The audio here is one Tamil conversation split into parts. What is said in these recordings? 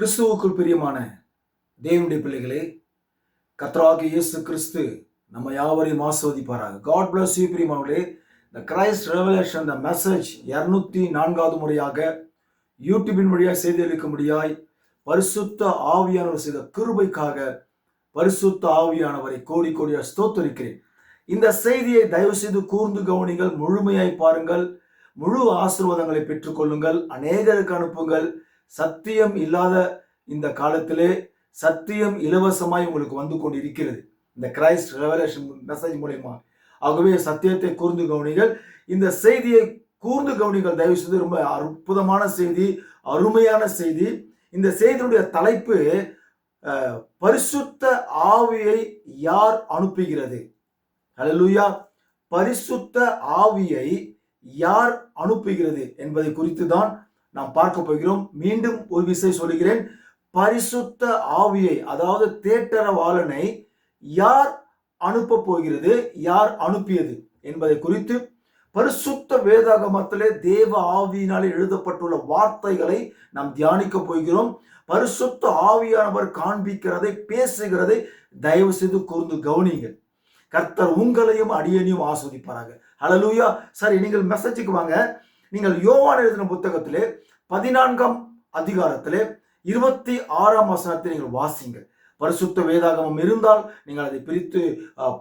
கிறிஸ்துவுக்குள் பிரியமான தேவனுடைய பிள்ளைகளே, கர்த்தராகிய இயேசு கிறிஸ்து நம்ம யாவரையும் ஆசீர்வதிப்பாராக. காட் பிளஸ் யூ பிரியமானவர்களே. இந்த கிரைஸ்ட் ரெவலேஷன் த மெசேஜ் 204வது முறையாக யூடியூபின் வழியாக செய்தி அளிக்கும்படியாய் பரிசுத்த ஆவியானவர் செய்த கிருபைக்காக பரிசுத்த ஆவியானவரை கோடி கோடியாக ஸ்தோத்தரிக்கிறேன். இந்த செய்தியை தயவு செய்து கூர்ந்து கவனிங்கள், முழுமையாய் பாருங்கள், முழு ஆசீர்வாதங்களை பெற்றுக்கொள்ளுங்கள், அநேகருக்கு அனுப்புங்கள். சத்தியம் இல்லாத இந்த காலத்திலே சத்தியம் இலவசமாய் உங்களுக்கு வந்து கொண்டு இருக்கிறது இந்த கிரைஸ்ட் ரெவலேஷன் மெசேஜ் மூலமா. ஆகவே சத்தியத்தை கூர்ந்து கவனிங்கள், இந்த செய்தியை கூர்ந்து கவனிங்கள் தயவு செய்து. ரொம்ப அற்புதமான செய்தி, அருமையான செய்தி. இந்த செய்தியுடைய தலைப்பு பரிசுத்த ஆவியை யார் அனுப்புகிறது? ஹல்லேலூயா. பரிசுத்த ஆவியை யார் அனுப்புகிறது என்பதை குறித்து தான் நாம் பார்க்க போகிறோம். மீண்டும் ஒரு விஷயம் சொல்லுகிறேன், பரிசுத்த ஆவியை அதாவது தேற்றரவாளனை யார் அனுப்ப போகிறது, யார் அனுப்பியது என்பதை குறித்து பரிசுத்த வேதாகமத்திலே தேவ ஆவியினாலே எழுதப்பட்டுள்ள வார்த்தைகளை நாம் தியானிக்க போகிறோம். பரிசுத்த ஆவியானவர் காண்பிக்கிறதை, பேசுகிறதை தயவு செய்து கூர்ந்து கவனிங்கள். கர்த்தர் உங்களையும் அடியனையும் ஆஸ்வதிப்பாராக. ஹல்லேலூயா. சரி, நீங்கள் மெசேஜுக்கு வாங்க. நீங்கள் யோவான் எழுதின புத்தகத்திலே 14ஆம் அதிகாரத்திலே 26ஆம் வசனத்தை நீங்கள் வாசிங்க. பரிசுத்த வேதாகமம் இருந்தால் நீங்கள் அதை பிரித்து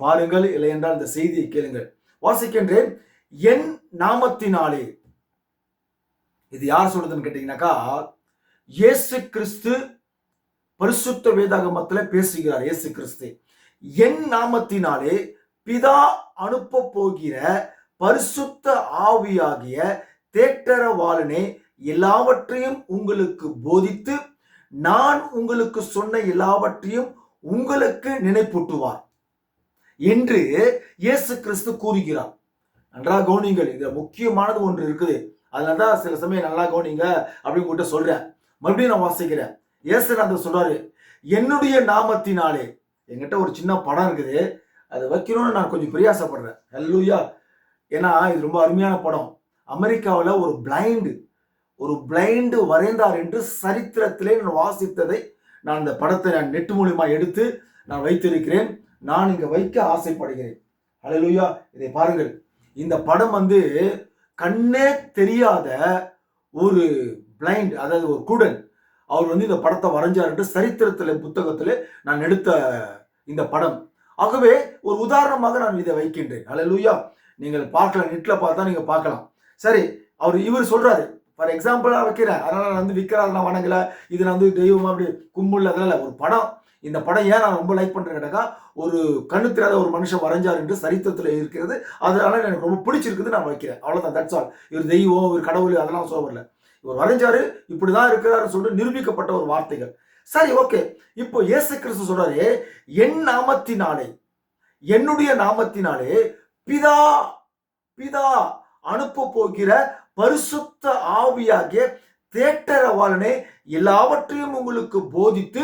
பாருங்கள், இல்லை என்றால் இந்த செய்தியை கேளுங்கள். வாசிக்கின்றேன். என் நாமத்தினாலே, இது யார் சொல்றதுன்னு கேட்டீங்கன்னாக்கா, இயேசு கிறிஸ்து பரிசுத்த வேதாகமத்திலே பேசுகிறார். இயேசு கிறிஸ்து என் நாமத்தினாலே பிதா அனுப்ப போகிற பரிசுத்த ஆவியாகிய தேற்றரவாளனே எல்லாவற்றையும் உங்களுக்கு போதித்து நான் உங்களுக்கு சொன்ன எல்லாவற்றையும் உங்களுக்கு நினைப்பூட்டுவார் என்று இயேசு கிறிஸ்து கூறுகிறார். நன்றாக கவனிங்கள், இது முக்கியமானது ஒன்று இருக்குது. அதனாலதான் சில சமயம் நல்லா கவனிங்க அப்படின்னு உங்கள்கிட்ட சொல்றேன். மறுபடியும் நான் வாசிக்கிறேன். இயேசுநாதர் சொல்றாரு, என்னுடைய நாமத்தினாலே. என்கிட்ட ஒரு சின்ன படம் இருக்குது, அதை வைக்கணும்னு நான் கொஞ்சம் பிரயாசப்படுறேன். ஹல்லேலூயா. ஏன்னா இது ரொம்ப அருமையான படம். அமெரிக்காவில் ஒரு பிளைண்டு வரைந்தார் என்று சரித்திரத்திலே நான் வாசித்ததை நான் இந்த படத்தை நான் நெட் மூலியமா எடுத்து நான் வைத்திருக்கிறேன். நான் இங்க வைக்க ஆசைப்படுகிறேன். ஹல்லேலூயா. இதை பாருங்கள். இந்த படம் கண்ணே தெரியாத ஒரு பிளைண்ட், அதாவது ஒரு குடன், அவர் இந்த படத்தை வரைஞ்சார் என்று சரித்திரத்திலே புத்தகத்திலே நான் எடுத்த இந்த படம். ஆகவே ஒரு உதாரணமாக நான் இதை வைக்கின்றேன். ஹல்லேலூயா. நீங்கள் பார்க்கலாம், நெட்ல பார்த்தா நீங்க பார்க்கலாம். சரி, இவர் சொல்றாரு, ஃபார் எக்ஸாம்பிளா வைக்கிறேன், அதனால நான் விற்கிறாரு, நான் வணங்கல, இது நான் தெய்வமா அப்படி கும்புள்ள, அதெல்லாம் ஒரு படம். இந்த படம் ஏன் நான் ரொம்ப லைக் பண்றேன் கேட்டாக்கா, ஒரு கண்ணு தெரியாத ஒரு மனுஷன் வரைஞ்சார் என்று சரித்திரத்தில் இருக்கிறது. அதனால எனக்கு ரொம்ப பிடிச்சிருக்குது, நான் வைக்கிறேன். அவ்வளவுதான், தட்ஸ் ஆல். இவர் தெய்வம், இவர் கடவுள், அதெல்லாம் சொல்ல வரல. இவர் வரைஞ்சாரு, இப்படிதான் இருக்கிறாரு சொல்லிட்டு நிரூபிக்கப்பட்ட ஒரு வார்த்தைகள். சரி, ஓகே. இப்போ இயேசு கிறிஸ்து சொல்றாரு, என் நாமத்தினாலே, என்னுடைய நாமத்தினாலே பிதா அனுப்ப போகிற பரிசுத்த ஆவியாகிய தேற்றரவாளனே எல்லாவற்றையும் உங்களுக்கு போதித்து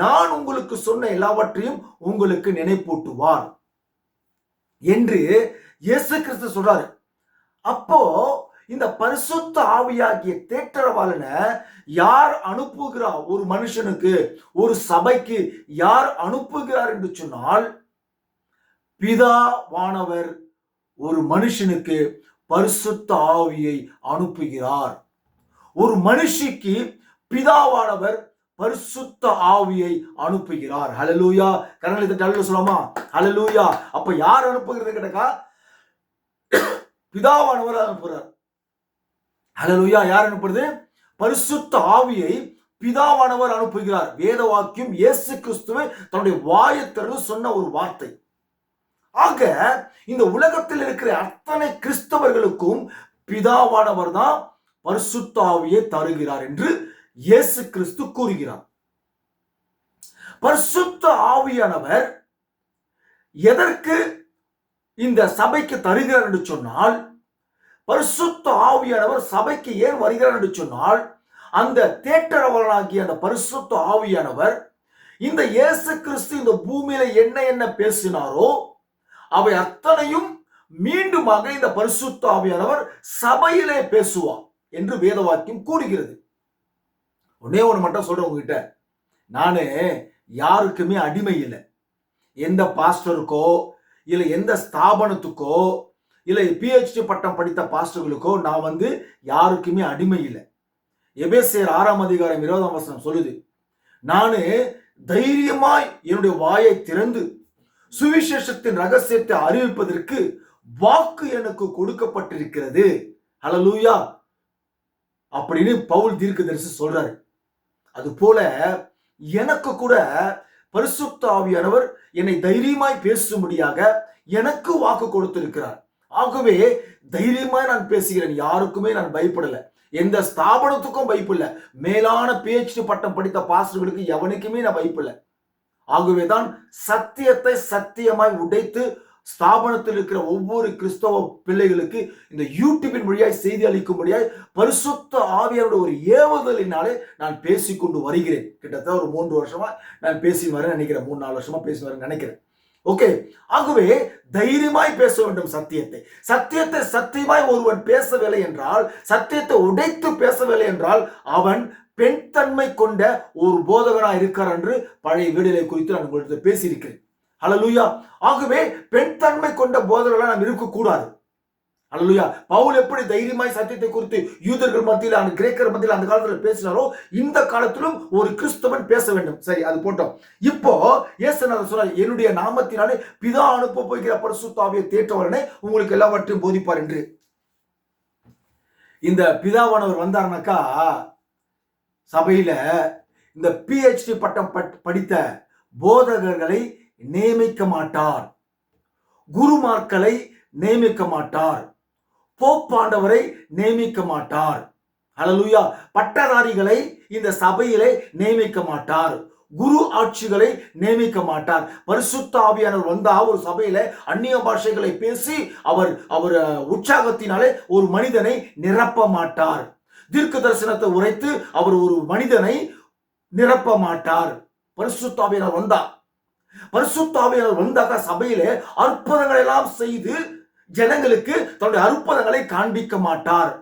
நான் உங்களுக்கு சொன்ன எல்லாவற்றையும் உங்களுக்கு நினைப்பூட்டுவார் என்று இயேசு கிறிஸ்து சொல்றாரு. அப்போ இந்த பரிசுத்த ஆவியாகிய தேற்றரவாளனை யார் அனுப்புகிறார்? ஒரு மனுஷனுக்கு, ஒரு சபைக்கு யார் அனுப்புகிறார் என்று சொன்னால், பிதாவானவர் ஒரு மனுஷனுக்கு பரிசுத்த ஆவியை அனுப்புகிறார். ஒரு மனுஷிக்கு பிதாவானவர் பரிசுத்த ஆவியை அனுப்புகிறார். ஹல்லேலூயா. கரங்களை தட்டி ஹல்லேலூயா சொல்லலாமா? ஹல்லேலூயா. அப்ப யார் அனுப்புகிறது கேட்டா, பிதாவானவர் அனுப்புகிறார். ஹல்லேலூயா. யார் அனுப்புறது? பரிசுத்த ஆவியை பிதாவானவர் அனுப்புகிறார். வேத வாக்கியம் இயேசு கிறிஸ்துவை தன்னுடைய வாயை திறந்து சொன்ன ஒரு வார்த்தை. ஆக இந்த உலகத்தில் இருக்கிற அத்தனை கிறிஸ்தவர்களுக்கும் பிதாவானவர் தான் பரிசுத்த ஆவியை தருகிறார் என்று இயேசு கிறிஸ்து கூறுகிறார். பரிசுத்த ஆவியானவர் எதற்கு இந்த சபைக்கு தருகிறார் என்று சொன்னால், பரிசுத்த ஆவியானவர் சபைக்கு ஏன் வருகிறார் என்று சொன்னால், அந்த தேற்றரவாளனாகிய அந்த பரிசுத்த ஆவியானவர் இந்த இயேசு கிறிஸ்து இந்த பூமியில என்ன பேசினாரோ அவை அத்தனையும் மீண்டுமாக இந்த பரிசுத்த ஆவியானவர் சபையிலே பேசுவார் என்று வேத வாக்கியம் கூறுகிறது. ஒன்னே ஒன்று மட்டும் சொல்றேன் உங்ககிட்ட, நானு யாருக்குமே அடிமை இல்லை. எந்த பாஸ்டருக்கோ இல்லை எந்த ஸ்தாபனத்துக்கோ இல்லை பிஹெச்டி பட்டம் படித்த பாஸ்டர்களுக்கோ நான் யாருக்குமே அடிமை இல்லை. எபேசியர் 6:20 சொல்லுது, நானு தைரியமாய் என்னுடைய வாயை திறந்து சுவிசேஷத்தின் ரகசியத்தை அறிவிப்பதற்கு வாக்கு எனக்கு கொடுக்கப்பட்டிருக்கிறது. ஹல்லேலூயா அப்படின்னு பவுல் தீர்க்கதரிசி சொல்றாரு. அது போல எனக்கு கூட பரிசுத்த ஆவியானவர் என்னை தைரியமாய் பேசும்படியாக எனக்கு வாக்கு கொடுத்திருக்கிறார். ஆகவே தைரியமாய் நான் பேசுகிறேன். யாருக்குமே நான் பயப்படல, எந்த ஸ்தாபனத்துக்கும் பயப்படல, மேலான PhD பட்டம் படித்த பாஸ்டர்களுக்கு எவனுக்குமே நான் பயப்படல. ஆகவேதான் சத்தியத்தை சத்தியமாய் உடைத்து ஸ்தாபனத்தில் இருக்கிற ஒவ்வொரு கிறிஸ்தவ பிள்ளைகளுக்கு இந்த யூடியூபின் வழியாய் செய்தி அளிக்கும்படியாய் பரிசுத்த ஆவியாருடைய ஒரு ஏவுதலினாலே நான் பேசிக்கொண்டு வருகிறேன். கிட்டத்தட்ட ஒரு 3 வருஷமா நான் பேசி வரேன் நினைக்கிறேன், 3-4 வருஷமா பேசி வரேன் நினைக்கிறேன். ஓகே, ஆகவே தைரியமாய் பேச வேண்டும் சத்தியத்தை. சத்தியத்தை சத்தியமாய் ஒருவன் பேசவில்லை என்றால், சத்தியத்தை உடைத்து பேசவில்லை என்றால் அவன் பெண் தன்மை கொண்ட ஒரு போதகனாக இருக்கார் என்று பழைய வீடுகளை குறித்து நான் உங்களிடத்தில் பேசியிருக்கிறேன். ஹல்லேலூயா. ஆகவே பெண் தன்மை கொண்ட போதகர்களாக நாம் இருக்கக்கூடாது. ஹல்லேலூயா. பவுல் எப்படி தைரியமாய் சத்தியத்தை குறித்து யூதர்கள் மத்தியில் கிரேக்கர் மத்தியில் அந்த காலத்தில் பேசினாரோ, இந்த காலத்திலும் ஒரு கிறிஸ்தவன் பேச வேண்டும். சரி, அது போட்டோம். இப்போ இயேசுநாதர் சொன்னார், என்னுடைய நாமத்தினாலே பிதா அனுப்ப போகிற பரிசுத்த ஆவியை தேற்றவரனே உங்களுக்கு எல்லாவற்றையும் போதிப்பார் என்று. இந்த பிதாவானவர் வந்தார்னாக்கா சபையில இந்த PhD பட்டம் படித்த போதகர்களை நியமிக்க மாட்டார், குருமார்களை நியமிக்க மாட்டார், போப்பாண்டவரை நியமிக்க மாட்டார். ஹல்லேலூயா. பட்டதாரிகளை இந்த சபையிலே நியமிக்க மாட்டார், குரு ஆட்சிகளை நியமிக்க மாட்டார். பரிசுத்த ஆவியானவர் வந்தா ஒரு சபையில அந்நிய பாஷைகளை பேசி அவர் உற்சாகத்தினாலே ஒரு மனிதனை நிரப்ப மாட்டார். தீர்க்க தரிசனத்தை உரைத்து அவர் ஒரு மனிதனை நிரப்ப மாட்டார். பரிசுத்த ஆவியானவர் வந்தா, பரிசுத்த ஆவியானவர் வந்தாக்க சபையிலே அற்புதங்களை எல்லாம் செய்து ஜனங்களுக்கு தன்னுடைய அற்புதங்களை காண்பிக்க மாட்டார்.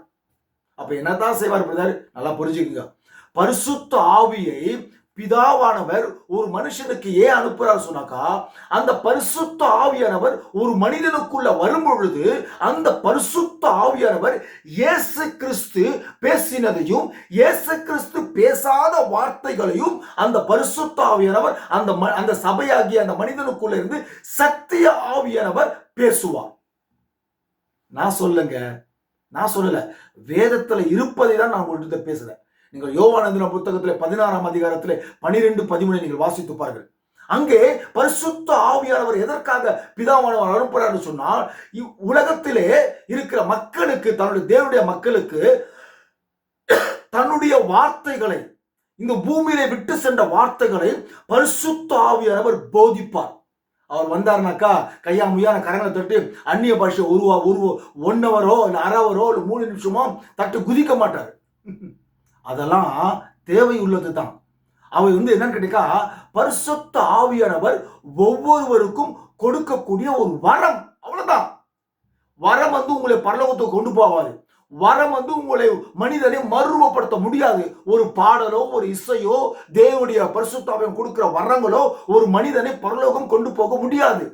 அப்ப என்னதான் செய்வார் பிரதர்? நல்லா புரிஞ்சுக்குங்க. பரிசுத்த ஆவியை பிதாவானவர் ஒரு மனுஷனுக்கு ஏன் அனுப்புறார் சொன்னாக்கா, அந்த பரிசுத்த ஆவியானவர் ஒரு மனிதனுக்குள்ள வரும் பொழுது அந்த பரிசுத்த ஆவியானவர் இயேசு கிறிஸ்து பேசினதையும் இயேசு கிறிஸ்து பேசாத வார்த்தைகளையும் அந்த பரிசுத்த ஆவியானவர் அந்த சபையாகிய அந்த மனிதனுக்குள்ள இருந்து சத்திய ஆவியானவர் பேசுவார். நான் சொல்லல, வேதத்துல இருப்பதை தான் நான் உங்கள்கிட்ட பேசுறேன். நீங்கள் யோவானந்தின புத்தகத்தில் 16ஆம் அதிகாரத்தில் 12-13 நீங்கள் வாசித்து பாருங்கள். அங்கே பரிசுத்த ஆவியானவர் எதற்காக பிதாவானவர் அனுப்புறாரு சொன்னால், உலகத்திலே இருக்கிற மக்களுக்கு, தன்னுடைய தேவனுடைய மக்களுக்கு தன்னுடைய வார்த்தைகளை, இந்த பூமியிலே விட்டு சென்ற வார்த்தைகளை பரிசுத்த ஆவியானவர் போதிப்பார். அவர் வந்தார்னாக்கா கையா முய்யான கரங்களை தட்டு அந்நிய பாஷை ஒருவா 1 ஹவரோ இல்லை 1/2 ஹவரோ இல்லை 3 நிமிஷமோ தட்டு குதிக்க மாட்டார். அதெல்லாம் தேவை உள்ளது தான். அவர் என்னன்னு கேட்டா, பரிசுத்த ஆவியானவர் ஒவ்வொருவருக்கும் கொடுக்கக்கூடிய ஒரு வரம், அவ்வளவுதான். வரம் உங்களை பரலோகத்துக்கு கொண்டு போவாது. வரம் உங்களை மனிதனை மறுரூபப்படுத்த முடியாது. ஒரு பாடலோ ஒரு இசையோ தேவனுடைய பரிசுத்த ஆவியானவர் கொடுக்கிற வரங்களோ ஒரு மனிதனை பரலோகம் கொண்டு போக முடியாது.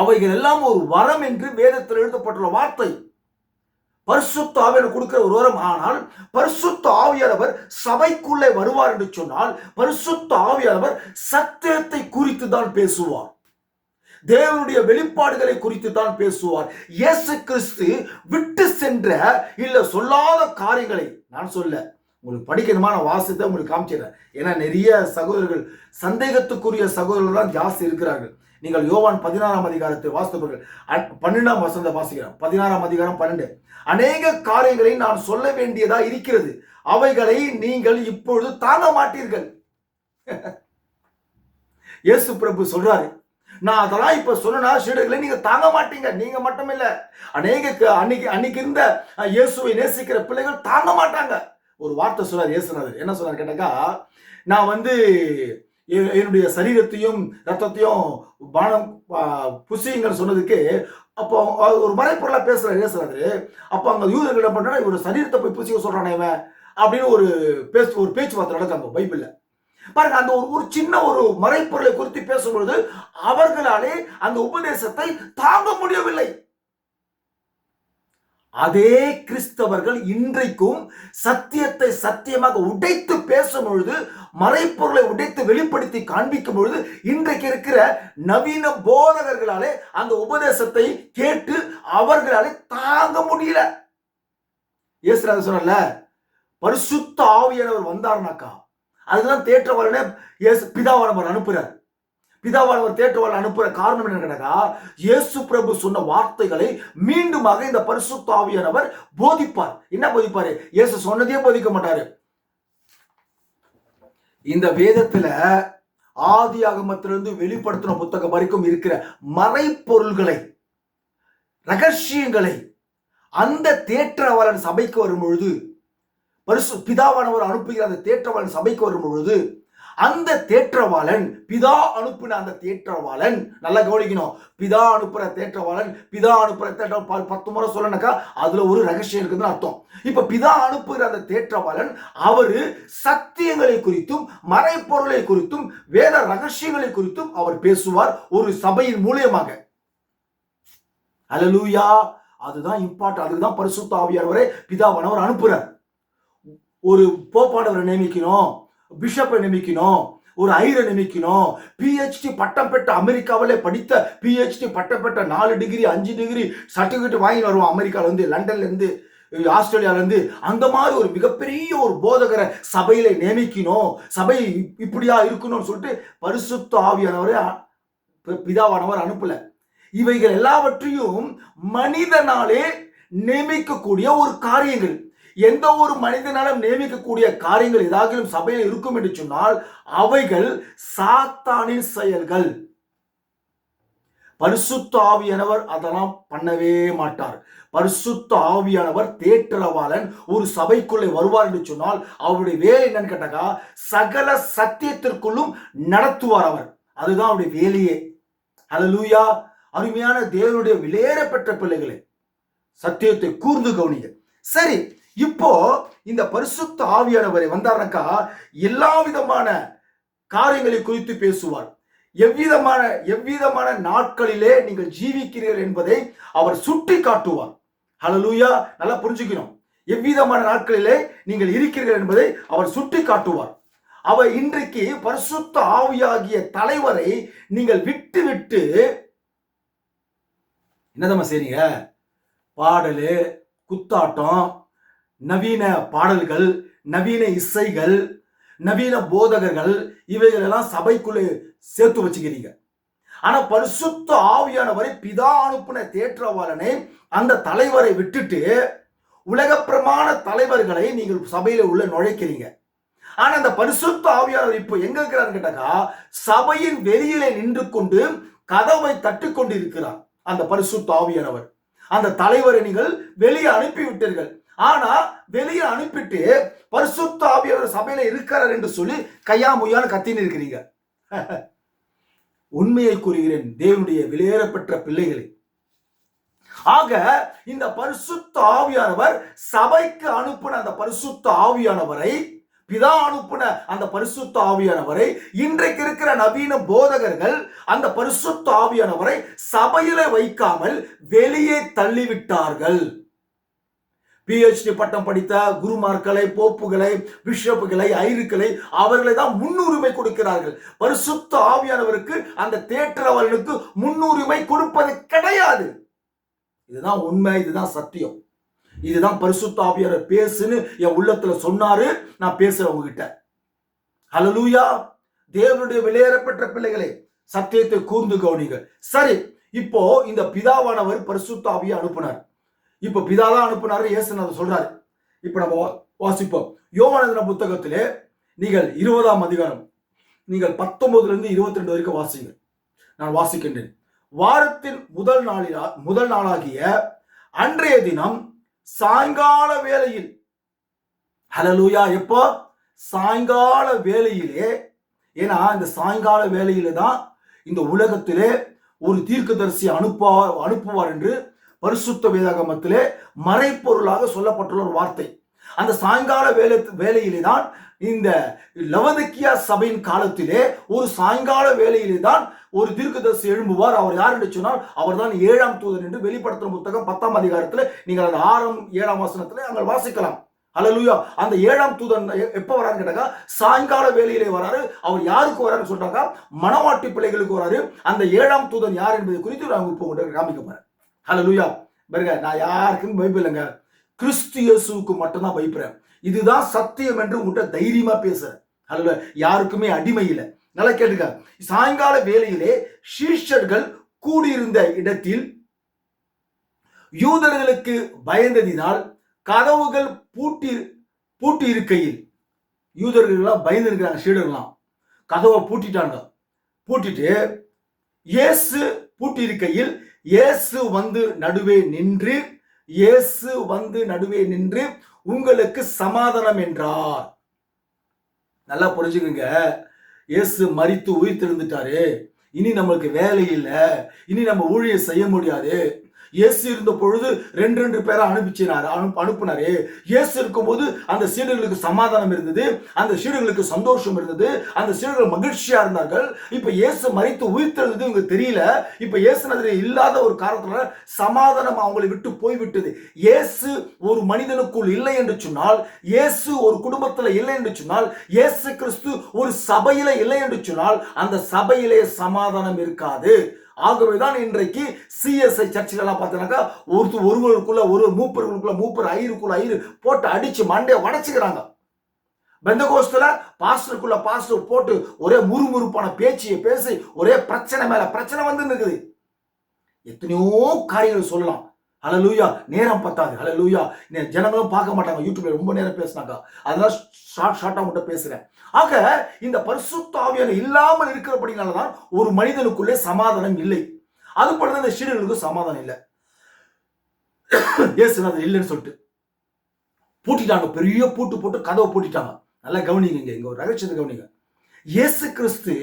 அவைகள் எல்லாம் ஒரு வரம் என்று வேதத்தில் எழுதப்பட்டுள்ள வார்த்தை. பரிசுத்த ஆவியானவர் கொடுக்கிற ஒரு வரம். ஆனால் பரிசுத்த ஆவியானவர் சபைக்குள்ளே வருவார் என்று சொன்னால் பரிசுத்த ஆவியானவர் சத்தியத்தை குறித்து தான் பேசுவார், தேவனுடைய வெளிப்பாடுகளை குறித்து தான் பேசுவார். இயேசு கிறிஸ்து விட்டு சென்ற இல்ல சொல்லாத காரியங்களை நான் சொல்ல உங்களுக்கு படிக்கணுமா, நான் வாசித்த உங்களுக்கு காமிச்சிடுறேன். ஏன்னா நிறைய சகோதரர்கள், சந்தேகத்துக்குரிய சகோதரர்கள் தான் ஜாஸ்தி இருக்கிறார்கள். நீங்கள் யோவான் 16ஆம் அதிகாரத்தை வாசித்தவர்கள் 12ஆம் வசனத்தை வாசிக்கிறோம். 16ஆம் அதிகாரம் 12. அநேக காரியங்களை நான் சொல்ல வேண்டியதா இருக்கிறது, அவைகளை நீங்கள் இப்பொழுது தாங்க மாட்டீர்கள். இயேசு பிரபு சொல்றாரு, நான் அதெல்லாம் இப்ப சொன்னா சீடர்களை நீங்க தாங்க மாட்டீங்க. நீங்க மட்டும் இல்ல, அநேக அன்னைக்கு இருந்த இயேசுவை நேசிக்கிற பிள்ளைகள் தாங்க மாட்டாங்க. ஒரு வார்த்தை சொல்றாரு இயேசுநாதர். என்ன சொல்றாரு கேட்டாக்கா, நான் என்னுடைய சரீரத்தையும் ரத்தத்தையும் பானம் புசியுங்கள் சொன்னதுக்கு அப்போ ஒரு மறைப்பொருளா பேசுறாரு இயேசுநாதர். அப்போ அங்க யூதர்கள் என்ன பண்றாங்க, இவரு சரீரத்தை போய் புசிக்க சொல்றானே இவன் அப்படின்னு ஒரு பேச்சுவார்த்தை நடக்காங்க பைபிள்ல. பாருங்க, அந்த ஒரு சின்ன ஒரு மறைப்பொருளை குறித்து பேசும்பொழுது அவர்களாலே அந்த உபதேசத்தை தாங்க முடியவில்லை. அதே கிறிஸ்தவர்கள் இன்றைக்கும் சத்தியத்தை சத்தியமாக உடைத்து பேசும் பொழுது, மறைப்பொருளை உடைத்து வெளிப்படுத்தி காண்பிக்கும் பொழுது, இன்றைக்கு இருக்கிற நவீன போதகர்களாலே அந்த உபதேசத்தை கேட்டு அவர்களாலே தாங்க முடியல. இயேசுராஜ் சொன்னல, பரிசுத்த ஆவியானவர் வந்தார்னாக்கா அதுதான் தேற்றவாளனே பிதாவானவர் அனுப்புறார். பிதாவானவர் தேற்றவாளன் அனுப்புற காரணம் என்ன கேட்டாக்கா, இயேசு பிரபு சொன்ன வார்த்தைகளை மீண்டுமாக இந்த பரிசுத்த ஆவியானவர் போதிப்பார். என்ன போதிப்பாரு? இயேசு சொன்னதே போதிக்க மாட்டாரு. இந்த வேதத்துல ஆதி ஆகமத்திலிருந்து வெளிப்படுத்தின புத்தகம் வரைக்கும் இருக்கிற மறைப்பொருள்களை, ரகசியங்களை அந்த தேற்றவாளன் சபைக்கு வரும் பொழுது, பிதாவானவர் அனுப்புகிற அந்த தேற்றவாளன் சபைக்கு வரும் பொழுது, அந்த தேற்றவாளன், பிதா அனுப்பின அந்த தேற்றவாளன், நல்லா கவனிக்கணும், பிதா அனுப்புற தேற்றவாளன், பிதா அனுப்புற தேற்றவாளன் 10 முறை சொல்லனாக்கா அதுல ஒரு ரகசியம் இருக்குதுன்னு அர்த்தம். இப்ப பிதா அனுப்புகிற அந்த தேற்றவாளன் அவரு சத்தியங்களை குறித்தும் மறைப்பொருளை குறித்தும் வேத ரகசியங்களை குறித்தும் அவர் பேசுவார் ஒரு சபையின் மூலியமாக. அல்லேலூயா. அதுதான் இம்பார்ட்டன்ட். அதுதான் பரிசுத்த ஆவியானவரை பிதாவானவர் அனுப்புறார். ஒரு போப்பாண்டவரை நியமிக்கணும், பிஷப்பை நியமிக்கணும், ஒரு ஐரை நியமிக்கணும், PhD பட்டம் பெற்ற அமெரிக்காவிலே படித்த PhD பட்டம் பெற்ற 4 டிகிரி 5 டிகிரி சர்டிபிகேட் வாங்கி வருவோம் அமெரிக்கால இருந்து, லண்டன்ல இருந்து, ஆஸ்திரேலியால இருந்து. அந்த மாதிரி ஒரு மிகப்பெரிய ஒரு போதகரை சபையில நியமிக்கணும், சபை இப்படியா இருக்கணும்னு சொல்லிட்டு பரிசுத்த ஆவியானவரை பிதாவானவர் அனுப்பல. இவைகள் எல்லாவற்றையும் மனிதனாலே நியமிக்கக்கூடிய ஒரு காரியங்கள். எந்த ஒரு மனிதனாலும் நியமிக்கக்கூடிய காரியங்கள் ஏதாவது சபையில் இருக்கும் என்று சொன்னால் அவைகள் சாத்தானின் செயல்கள். பரிசுத்த ஆவியானவர் அதெல்லாம் பண்ணவே மாட்டார். பரிசுத்த ஆவியானவர் தேற்றவாளன் ஒரு சபைக்குள்ளே வருவார் என்று சொன்னால் அவருடைய வேலை என்னன்னு கேட்டாக்கா, சகல சத்தியத்திற்குள்ளும் நடத்துவார் அவர். அதுதான் அவருடைய வேலையே. அல்லேலூயா. அருமையான தேவனுடைய விலையேறப்பெற்ற பிள்ளைகளே, சத்தியத்தை கூர்ந்து கவனிங்க. சரி, இப்போ இந்த பரிசுத்த ஆவியானவரை வந்தார்னாக்கா எல்லா விதமான காரியங்களை குறித்து பேசுவார். எவ்விதமான நாட்களிலே நீங்கள் ஜீவிக்கிறீர்கள் என்பதை அவர் சுட்டி காட்டுவார். ஹல்லேலூயா. நல்லா புரிஞ்சுக்கணும். எவ்விதமான நாட்களிலே நீங்கள் இருக்கிறீர்கள் என்பதை அவர் சுட்டி காட்டுவார். அவர் இன்றைக்கு பரிசுத்த ஆவியாகிய தலைவரை நீங்கள் விட்டு விட்டு என்னதம்மா செய்றீங்க? பாடலு, குத்தாட்டம், நவீன பாடல்கள், நவீன இசைகள், நவீன போதகர்கள், இவைகள் எல்லாம் சபைக்குள்ளே சேர்த்து வச்சுக்கிறீங்க. ஆனா பரிசுத்த ஆவியானவரை பிதா அனுப்பின தேற்றவாளனை அந்த தலைவரை விட்டுட்டு உலக பிரமாண தலைவர்களை நீங்கள் சபையில உள்ள நுழைக்கிறீங்க. ஆனா அந்த பரிசுத்த ஆவியானவர் இப்போ எங்க இருக்கிறார் கேட்டாக்கா, சபையின் வெளியிலே நின்று கொண்டு கதவை தட்டி கொண்டு இருக்கிறார். அந்த பரிசுத்த ஆவியானவர் அந்த தலைவரை நீங்கள் வெளியே அனுப்பி விட்டீர்கள். ஆனா வெளியே அனுப்பிட்டு பரிசுத்த ஆவியானவர் சபையில இருக்கிறார் என்று சொல்லி கையாமுயான கத்தின்னு இருக்கிறீங்க. உண்மையை கூறுகிறேன் தேவனுடைய விலையேறப்பெற்ற பிள்ளைகளே. ஆக இந்த பரிசுத்த ஆவியானவர் சபைக்கு அனுப்பின அந்த பரிசுத்த ஆவியானவரை, பிதா அனுப்பின அந்த பரிசுத்த ஆவியானவரை இன்றைக்கு இருக்கிற நவீன போதகர்கள் அந்த பரிசுத்த ஆவியானவரை சபையில வைக்காமல் வெளியே தள்ளிவிட்டார்கள். PhD பட்டம் படித்த குருமார்களை, போப்புகளை, பிஷப்புகளை, ஐருக்களை அவர்களை தான் முன்னுரிமை கொடுக்கிறார்கள். பரிசுத்த ஆவியானவருக்கு அந்த தேற்றவாளனுக்கு முன்னுரிமை கொடுப்பது கிடையாது. இதுதான் உண்மை, இதுதான் சத்தியம். இதுதான் பரிசுத்த ஆவியானவர் பேசுன்னு என் உள்ளத்துல சொன்னாரு. நான் பேசுறேன் உங்ககிட்ட. ஹல்லேலூயா. தேவனுடைய விலையேறப்பெற்ற பிள்ளைகளே, சத்தியத்தை கூர்ந்து கவனிங்க. சரி, இப்போ இந்த பிதாவானவர் பரிசுத்த ஆவியை அனுப்பினார். இப்போ பிதாதான் அனுப்பினாரு, இயேசுநாதர் சொல்றாரு. இப்ப நம்ம வாசிப்போம். யோவான் புத்தகத்திலே நீங்கள் 20ஆம் அதிகாரம் நீங்கள் 19 இருந்து 22 வரைக்கும் வாசிங்க. நான் வாசிக்கின்றேன். வாரத்தின் முதல் நாளாகிய அன்றைய தினம் சாயங்கால வேளையில், ஹல்லேலூயா, எப்போ? சாயங்கால வேளையிலே. ஏன்னா இந்த சாயங்கால வேளையிலே தான் இந்த உலகத்திலே ஒரு தீர்க்கதரிசி அனுப்புவார் என்று பரிசுத்த வேதாகமத்திலே மறைப்பொருளாக சொல்லப்பட்டுள்ள ஒரு வார்த்தை. அந்த சாயங்கால வேலையிலே தான் இந்த லவதிக்கியா சபையின் காலத்திலே ஒரு சாயங்கால வேலையிலே தான் ஒரு தீர்க்கதரிசி எழும்புவார். அவர் யார் என்று சொன்னால் அவர் தான் 7ஆம் தூதன் என்று வெளிப்படுத்தும் புத்தகம் 10ஆம் அதிகாரத்தில் நீங்கள் அந்த 6-7 வசனத்தில் அங்கே வாசிக்கலாம். அல்லேலூயா. அந்த 7ஆம் தூதன் எப்ப வரான்னு கேட்டாக்கா சாயங்கால வேலையிலே வராரு. அவர் யாருக்கு வராருன்னு சொல்றாங்க? மணவாட்டி பிள்ளைகளுக்கு வராரு. அந்த 7ஆம் தூதன் யார் என்பதை குறித்து நான் இப்போ உங்களுக்கு காமிக்க போறேன். அல்லேலூயா. பாருங்க, நான் யாருக்கும் பயப்படலைங்க, கிறிஸ்து இயேசுவுக்கு மட்டும்தான் பயப்படுறேன். இதுதான் சத்தியம் என்று உங்கள்கிட்ட தைரியமா பேசுறேன். அல்ல, யாருக்குமே அடிமை இல்லை. நல்லா கேட்டுக்க. சாயங்கால வேளையிலே சீஷர்கள் கூடியிருந்த இடத்தில் யூதர்களுக்கு பயந்ததினால் கதவுகள் பூட்டி இருக்கையில், யூதர்கள் பயந்து இருக்கிறாங்க, சீடர்கள்லாம் கதவை பூட்டிட்டாங்க. பூட்டிட்டு இயேசு பூட்டி இருக்கையில் இயேசு வந்து நடுவே நின்று உங்களுக்கு சமாதானம் என்றார். நல்லா புரிஞ்சுக்குங்க. இயேசு மரித்து உயிர் தெழுந்துட்டாரு. இனி நம்மளுக்கு வேலை இல்லை, இனி நம்ம ஊழியம் செய்ய முடியாது. இயேசு இருந்த பொழுது 2 பேரை அனுப்பினாரு. இயேசு இருக்கும் போது அந்த சீடர்களுக்கு சமாதானம் இருந்தது, அந்த சீடர்களுக்கு சந்தோஷம் இருந்தது, அந்த சீடர்கள் மகிழ்ச்சியா இருந்தார்கள். இப்ப இயேசு மரித்து உயிர் தெழுந்தது உங்களுக்கு தெரியல. இப்ப இயேசு இல்லாத ஒரு காரணத்துல சமாதானம் அவங்களை விட்டு போய்விட்டது. இயேசு ஒரு மனிதனுக்குள் இல்லை என்று சொன்னால், இயேசு ஒரு குடும்பத்துல இல்லை என்று சொன்னால், இயேசு கிறிஸ்து ஒரு சபையில இல்லை என்று சொன்னால் அந்த சபையிலே சமாதானம் இருக்காது. ஆகவேதான் இன்றைக்கு சிஎஸ்ஐ சர்ச்சுகள் எல்லாம் பார்த்தீங்கன்னாக்கா ஒருவருக்குள்ள மூப்பர் ஐயருக்குள்ள போட்டு அடிச்சு மண்டையை உடைச்சுக்கிறாங்க. பெந்தகோஸ்துல பாஸ்டருக்குள்ள பாஸ்டர் போட்டு ஒரே முறுமுறுப்பான பேச்சியை பேசி ஒரே பிரச்சனை மேல பிரச்சனை வந்து இருக்குது. எத்தனையோ காரியங்கள் சொல்லலாம். ஹல்லேலூயா. நேரம் பத்தாது. ஹல்லேலூயா. ஜனங்களும் பார்க்க மாட்டாங்க, யூடியூப்ல ரொம்ப நேரம் பேசினாங்க. அதெல்லாம் ஷார்ட்டா மட்டும் பேசுறேன். ஆக இந்த பரிசுத்த ஆவியானவர் இல்லாமல் இருக்கிறபடினாலதான் ஒரு மனிதனுக்குள்ளே சமாதானம் இல்லை. அது போல இந்த சீடர்களுக்கு சமாதானம் இல்லை. இயேசுநாதர் இல்லைன்னு சொல்லிட்டு பூட்டிட்டாங்க. பெரிய பூட்டு போட்டு கதவை பூட்டிட்டாங்க. நல்லா கவனிங்க, இங்க ஒரு ரகசியத்தை கவனிங்க. இயேசு கிறிஸ்து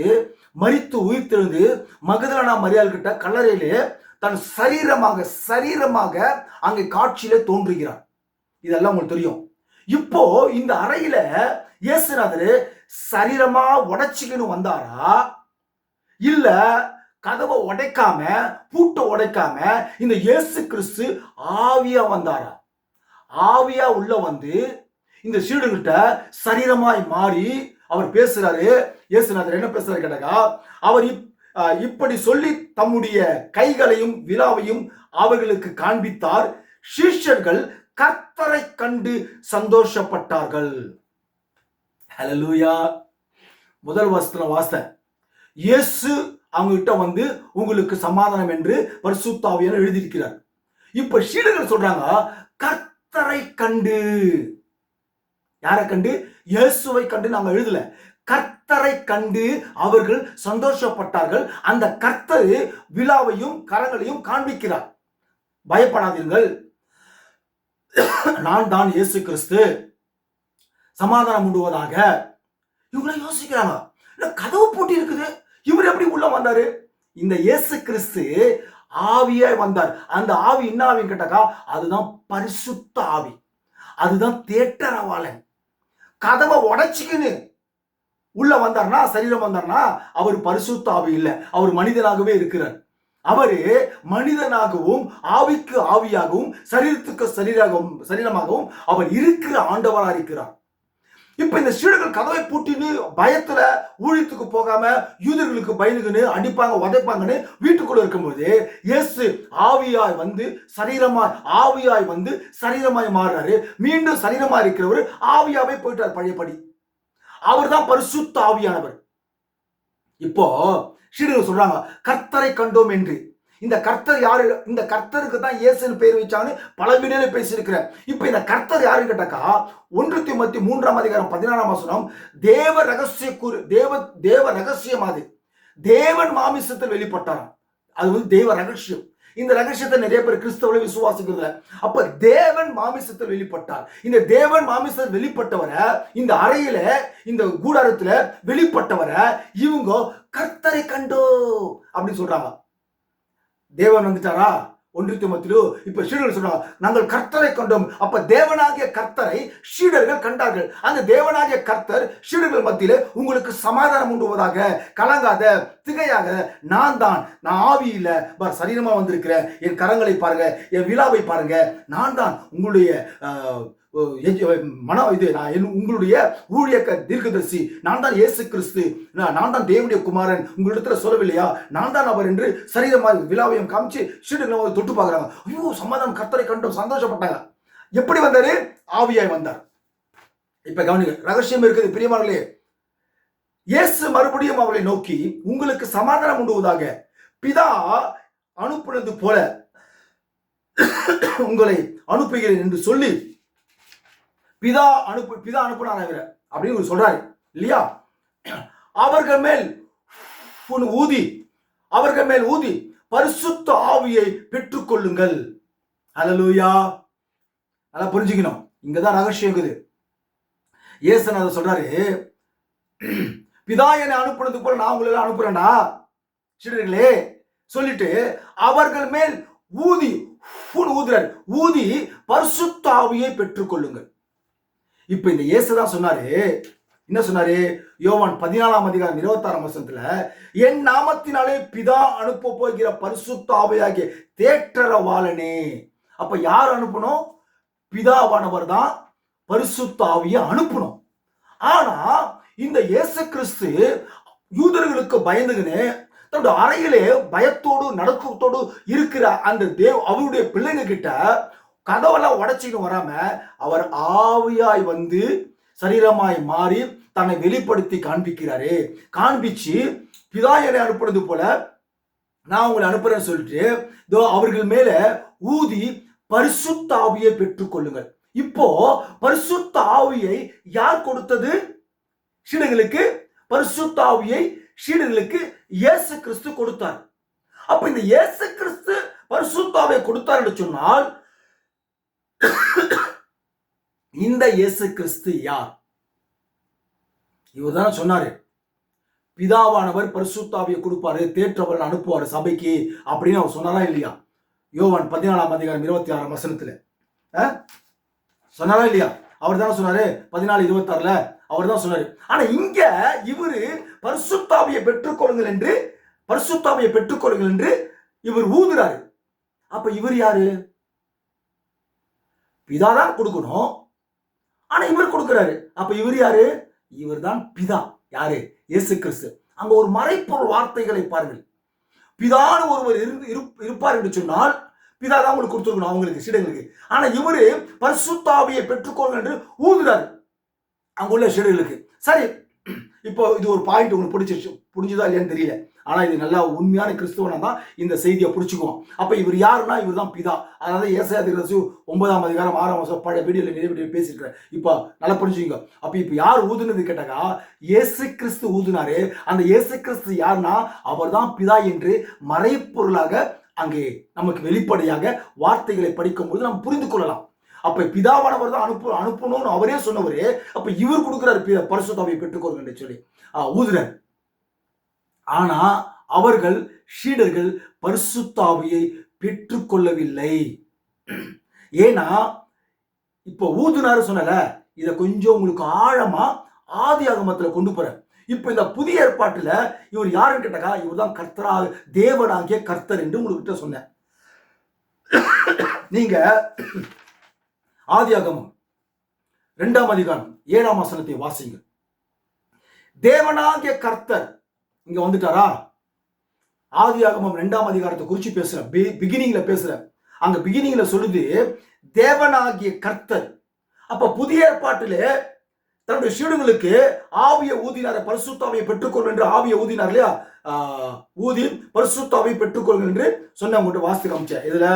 மரித்து உயிர் தெழுந்து மகதலேனா மரியாள் கிட்ட கல்லறையிலே தன் சரீரமாக அங்கே காட்சியிலே தோன்றுகிறார். இதெல்லாம் உங்களுக்கு தெரியும். இப்போ இந்த அறையில இயேசுநாதர் சரீரமா உடைச்சிக்கின்னு வந்தாரா, இல்ல கதவை உடைக்காம பூட்டை உடைக்காம இந்த இயேசு கிறிஸ்து ஆவியா வந்தாரா? ஆவியா உள்ள வந்து இந்த சீடர்கிட்ட சரீரமாய் மாறி அவர் பேசுறாரு. இயேசுநாதர் என்ன பேசுறாரு கேட்டாக்கா, அவர் இப்படி சொல்லி தம்முடைய கைகளையும் விலாவையும் அவர்களுக்கு காண்பித்தார். சீஷர்கள் கர்த்தரை கண்டு சந்தோஷப்பட்டார்கள். ஹல்லேலூயா. முதல் வசனத்துல வாசித்தேன். இயேசு அவங்க கிட்ட வந்து உங்களுக்கு சமாதானம் என்று பரிசுத்த ஆவியானவர் எழுதியிருக்கிறார். இப்ப சீடர்கள் சொல்றாங்க கர்த்தரை கண்டு. யாரை கண்டு? இயேசுவை கண்டு நாங்க எழுதல, கர்த்தரை கண்டு அவர்கள் சந்தோஷப்பட்டார்கள். அந்த கர்த்தர் விலாவையும் கரங்களையும் காண்பிக்கிறார். பயப்படாதீர்கள், நான் தான் இயேசு கிறிஸ்து, சமாதானம் உண்டுவதாக. இவங்கள யோசிக்கிறாங்க, கதவு பூட்டி இருக்குது, இவர் எப்படி உள்ள வந்தாரு? இந்த இயேசு கிறிஸ்து ஆவியாய் வந்தார். அந்த ஆவி என்ன ஆவின்னு கேட்டாக்கா, அதுதான் பரிசுத்த ஆவி, அதுதான் தேற்றரவாளன். கதவை உடைச்சிக்கின்னு உள்ள வந்தார்னா, சரீரம் வந்தார்னா, அவர் பரிசுத்த ஆவி இல்லை, அவர் மனிதனாகவே இருக்கிறார். அவரு மனிதனாகவும் ஆவிக்கு ஆவியாகவும் சரீரத்துக்கு சரீரமாகவும் அவர் இருக்கிற ஆண்டவராக இருக்கிறார். இப்ப இந்த சீடர்கள் கதவை பூட்டின்னு பயத்துல ஊழியத்துக்கு போகாம யூதர்களுக்கு பயந்துக்குன்னு அடிப்பாங்க உதைப்பாங்கன்னு வீட்டுக்குள்ள இருக்கும்போது இயேசு ஆவியாய் வந்து சரீரமாய் மாறுறாரு. மீண்டும் சரீரமா இருக்கிறவர் ஆவியாவே போயிட்டார் பழையபடி. அவர் தான் பரிசுத்த ஆவியானவர். இப்போ சீடர்கள் சொல்றாங்க கர்த்தரை கண்டோம் என்று. இந்த கர்த்தர் யாரு? இந்த கர்த்தருக்கு தான் இயேசுன்னு பெயர் வச்சாங்கன்னு பல வீடியோல பேசியிருக்கிறேன். இப்ப இந்த கர்த்தர் யாருன்னு கேட்டாக்கா 1 தீமோத்தேயு 3ஆம் அதிகாரம் 16ஆம் வசனம், தேவ ரகசியம். அது தேவன் மாமிசத்தில் வெளிப்பட்டாராம். அது வந்து தேவ ரகசியம். இந்த ரகசியத்தை நிறைய பேர் கிறிஸ்தவரை விசுவாசிக்கிறதுல. அப்ப தேவன் மாமிசத்தில் வெளிப்பட்டார். இந்த தேவன் மாமிசத்தில் வெளிப்பட்டவரை இந்த அறையில இந்த கூடாரத்துல வெளிப்பட்டவரை இவங்க கர்த்தரை கண்டோ அப்படின்னு சொல்றாங்க. தேவன் வந்துட்டாரா? 1 தீமோத்தேயு இப்ப சீடர்கள் சொல்றாங்க, நாங்கள் கர்த்தரை கண்டோம். அப்ப தேவனாகிய கர்த்தரை சீடர்கள் கண்டார்கள். அந்த தேவனாகிய கர்த்தர் சீடர்கள் மத்தியிலே உங்களுக்கு சமாதானம் உண்டுவதாக, கலங்காத, திகையாக, நான் ஆவியில சரீரமா வந்திருக்கிறேன், என் கரங்களை பாருங்க, என் விழாவை பாருங்க, நான் தான் உங்களுடைய உங்களுடைய ஊழிய தீர்க்கதரிசி, நான் தான் இயேசு கிறிஸ்து, நான் தான் தேவனுடைய குமாரன், உங்களிடத்துல சொல்லவில்லையா, நான் தான் அவர் என்று சரீரமாக விழாவையும் காமிச்சு சீடர்கள் தொட்டு பார்க்கறாங்க. ஐயோ, சமாதானம், கர்த்தரை கண்டும் சந்தோஷப்பட்டாங்க. எப்படி வந்தாரு? ஆவியாய் வந்தார். இப்ப கவனிங்க, ரகசியம் இருக்குது பிரியமானவர்களே. இயேசு மறுபடியும் அவர்களை நோக்கி, உங்களுக்கு சமாதானம் உண்டுவதாக, பிதா அனுப்புனது போல உங்களை அனுப்புகிறேன் என்று சொல்லி பிதா அனுப்புனார் அப்படின்னு சொல்றாரு இல்லையா? அவர்கள் மேல் ஊதி பரிசுத்த ஆவியை பெற்றுக் கொள்ளுங்கள். ஹல்லேலூயா. நல்லா புரிஞ்சுக்கணும், இங்கதான் ரகசியம் இருக்குது. இயேசு அதை சொல்றாரு, பிதா என்னை அனுப்புனது போல நான் உங்களை அனுப்புறேன்டா சீடர்களே சொல்லிட்டு அவர்கள் மேல் ஊதி பரிசுத்த ஆவியை பெற்றுக் கொள்ளுங்கள். இப்ப இந்த இயேசுதான் சொன்னாரு, என்ன சொன்னாரு? யோவான் 14:26 என் நாமத்தினாலே பிதா அனுப்ப போகிற பரிசுத்த ஆவியாகிய தேற்றரவாளனே. அப்ப யார் அனுப்பணும்? பிதாவானவர் தான் பரிசுத்த ஆவியை அனுப்பணும். ஆனா இந்த இயேசு கிறிஸ்து யூதர்களுக்கு பயந்துகினே தன்னுடைய அறையிலே பயத்தோடு நடுக்கத்தோடு இருக்கிற அந்த அவருடைய பிள்ளைங்க கிட்ட கதவெல்லாம் உடைச்சின்னு வராம அவர் ஆவியாய் வந்து சரீரமாய் மாறி தன்னை வெளிப்படுத்தி காண்பிக்கிறாரு. காண்பிச்சு பிதா என்னை அனுப்புறது போல நான் உங்களை அனுப்புறேன்னு சொல்லிட்டு அவர்கள் மேல ஊதி பரிசுத்த ஆவியை பெற்றுக் கொள்ளுங்கள். இப்போ பரிசுத்த ஆவியை யார் கொடுத்தது? சீடர்களுக்கு. பரிசுத்த ஆவியை சீடர்களுக்கு இயேசு கிறிஸ்து கொடுத்தார். அப்ப இந்த இயேசு கிறிஸ்து பரிசுத்த ஆவியை கொடுத்தார் என்று சொன்னால் இந்த இயேசு கிறிஸ்து யார்? இவர் தான் சொன்னாரு, பிதாவானவர் பரிசுத்த ஆவியை கொடுப்பாரு, தேற்றவர் அனுப்புவாரு சபைக்கு அப்படின்னு அவர் சொன்னாரா இல்லையா? யோவான் 14:26 சொன்னாரா இல்லையா? அவர் தான் சொன்னாரு 14:26 அவர் தான் சொன்னாரு. ஆனா இங்க இவரு பரிசுத்த ஆவியை பெற்றுக்கொள்ளுங்கள் என்று இவர் ஊதுறாரு. அப்ப இவர் யாரு? பிதாதான் கொடுக்கணும், ஆனா இவர் கொடுக்கிறாரு. அப்ப இவர் யாரு? இவர் தான் பிதா. யாரு? இயேசு கிறிஸ்து. அங்க ஒரு மறைப்பொருள் வார்த்தைகளை பாருங்கள். பிதான்னு ஒருவர் இருப்பார் என்று சொன்னால் பிதா தான் உங்களுக்கு கொடுத்துருக்கணும் அவங்களுக்கு, சீடர்களுக்கு. ஆனா இவரு பரிசுத்த ஆவியை பெற்றுக்கொள்ளுங்கள் என்று ஊதுறாரு அங்குள்ள சீடர்களுக்கு. சரி, இப்போ இது ஒரு பாயிண்ட் உங்களுக்கு புரிஞ்சுதா இல்லையான்னு தெரியல. ஆனா இது நல்லா உண்மையான கிறிஸ்துவனா தான் இந்த செய்தியை புடிச்சுக்குவோம். அப்ப இவர் யாருன்னா இவர் தான் பிதா. அதாவது ஏசாயா 9:6 பழைய வீடியோல நிறைய பேசியிருக்கிறேன். இப்போ நல்லா புரிஞ்சுக்கோங்க. அப்ப இப்ப யார் ஊதுனது கேட்டாக்கா இயேசு கிறிஸ்து ஊதுனாரு. அந்த இயேசு கிறிஸ்து யாருன்னா அவர் தான் பிதா என்று மறைப்பொருளாக அங்கே நமக்கு வெளிப்படையாக வார்த்தைகளை படிக்கும்போது நாம் புரிந்து கொள்ளலாம். அப்ப பிதாவானவர் தான் அனுப்பணும்னு அவரே சொன்னவரே, அப்ப இவர் கொடுக்கிறார் பரிசுத்த ஆவியை பெற்றுக்கொள்ளுங்க சொல்லி ஊதுறார். ஆனா அவர்கள் சீடர்கள் பரிசுத்த ஆவியை பெற்றுக்கொள்ளவில்லை. ஏன்னா இப்ப ஊதுனாரு சொன்னல, இத கொஞ்சம் உங்களுக்கு ஆழமா ஆதியாகமத்துல கொண்டு போறேன். இப்ப இந்த புதிய ஏற்பாட்டுல இவர் யாருன்னு கேட்டாக்கா இவர் தான் கர்த்தராக தேவனாகிய கர்த்தர் என்று உங்ககிட்ட சொன்னேன். நீங்க ஆதியாகமம் 2:7 வாசிங்க. தேவனாகிய கர்த்தர் இங்க வந்துட்டாரா? ஆதியாகமம் 2 குறிச்சு பேசுற, பிகினிங்ல பேசுற. அங்க பிகினிங்ல சொல்லுது தேவனாகிய கர்த்தர். அப்ப புதிய ஏற்பாட்டிலே தன்னுடைய சீடர்களுக்கு ஆவியை ஊதினார், பரிசுத்த ஆவியை பெற்றுக்கொள் என்று ஆவியை ஊதினார் இல்லையா? ஊதி பரிசுத்த ஆவியை பெற்றுக்கொள்ளுங்கள் என்று சொன்ன உங்கள்கிட்ட வாசித்து காமிச்சார். இதுல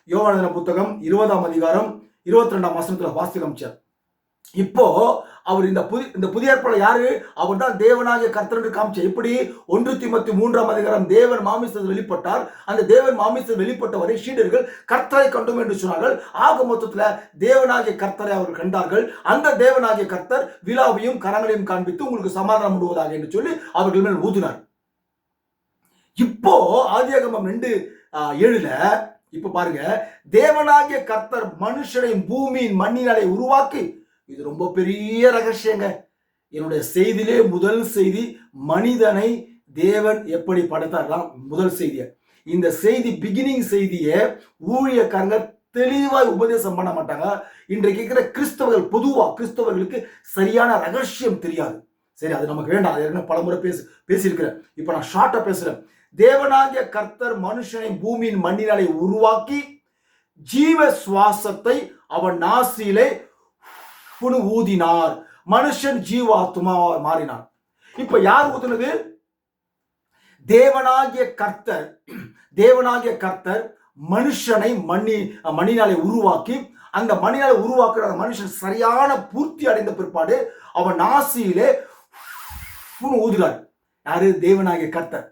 யோவான் புத்தகம் 20:22 வாசித்து காமிச்சார். இப்போ அவர் இந்த புதிய ஏற்பாடு யாரு? அவர் தான் தேவனாகிய கர்த்தர் என்று காமிச்சார். எப்படி? 1 தீமோத்தேயு 3 தேவன் மாமிசத்தில் வெளிப்பட்டார். அந்த தேவன் மாமிசத்தில் வெளிப்பட்டவரை சீடர்கள் கர்த்தரை கண்டோம் என்று சொன்னார்கள். ஆக மொத்தத்துல தேவனாகிய கர்த்தரை அவர்கள் கண்டார்கள். அந்த தேவனாகிய கர்த்தர் விழாவையும் கரங்களையும் காண்பித்து உங்களுக்கு சமாதானம் விடுவதாக என்று சொல்லி அவர்கள் மேல் ஊதினார். இப்போ ஆதியாகமம் 2:7 இப்ப பாருங்க, தேவனாகிய கர்த்தர் மனுஷனை பூமியின் மண்ணினாலே உருவாக்கி, இது ரொம்ப பெரிய ரகசியங்க. என்னுடைய செய்தியிலே முதல் செய்தி, மனிதனை தேவன் எப்படி படைத்தார் முதல் செய்திய. இந்த செய்தி பிகினிங் செய்தியை ஊழியக்காரங்க தெளிவாய் உபதேசம் பண்ண மாட்டாங்க. இன்றைக்கு இருக்கிற கிறிஸ்தவர்கள், பொதுவா கிறிஸ்தவர்களுக்கு சரியான ரகசியம் தெரியாது. சரி, அது நமக்கு வேண்டாம். அது பலமுறை பேசியிருக்கிறேன். இப்ப நான் ஷார்ட்டா பேசுறேன். தேவனாகிய கர்த்தர் மனுஷனை பூமியின் மண்ணினாலே உருவாக்கி ஜீவ சுவாசத்தை அவன் நாசியிலே ஊதினார். மனுஷன் ஜீவாத்மா மாறினார். இப்ப யார் ஊதுனது? தேவனாகிய கர்த்தர் மனுஷனை மண்ணினாலே உருவாக்கி, அந்த மண்ணினாலே உருவாக்குற மனுஷன் சரியான பூர்த்தி அடைந்த பிற்பாடு அவன் நாசியிலே ஊதுகிறார். யாரு? தேவனாகிய கர்த்தர்.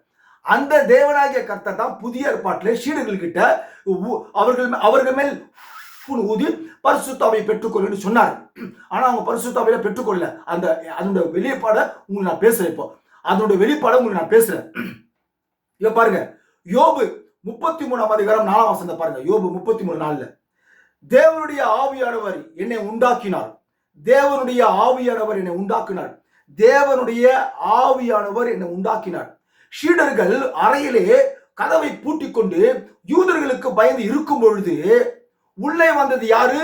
அந்த தேவனாகிய கர்த்தர் தான் புதிய ஏற்பாட்டிலே சீடர்கள் கிட்ட அவர்கள் மேல் ஊதி பரிசுத்தாவை பெற்றுக்கொள்ள சொன்னார். ஆனா அவங்க பரிசுத்தாவையில பெற்றுக்கொள்ள அதனுடைய வெளிப்பாட உங்களுக்கு நான் பேசுறேன். இப்போ அதனுடைய வெளிப்பாட உங்களுக்கு நான் பேசுறேன். இங்க பாருங்க, யோபு 33 அதிகாரம் 4 வசனம் பாருங்க. யோபு 33:4, தேவனுடைய ஆவியானவர் என்னை உண்டாக்கினார். தேவனுடைய ஆவியானவர் என்னை உண்டாக்கினார். தேவனுடைய ஆவியானவர் என்னை உண்டாக்கினார். சீடர்கள் அறையிலே கதவை பூட்டிக் கொண்டு யூதர்களுக்கு பயந்து இருக்கும் பொழுது உள்ளே வந்தது யாரு?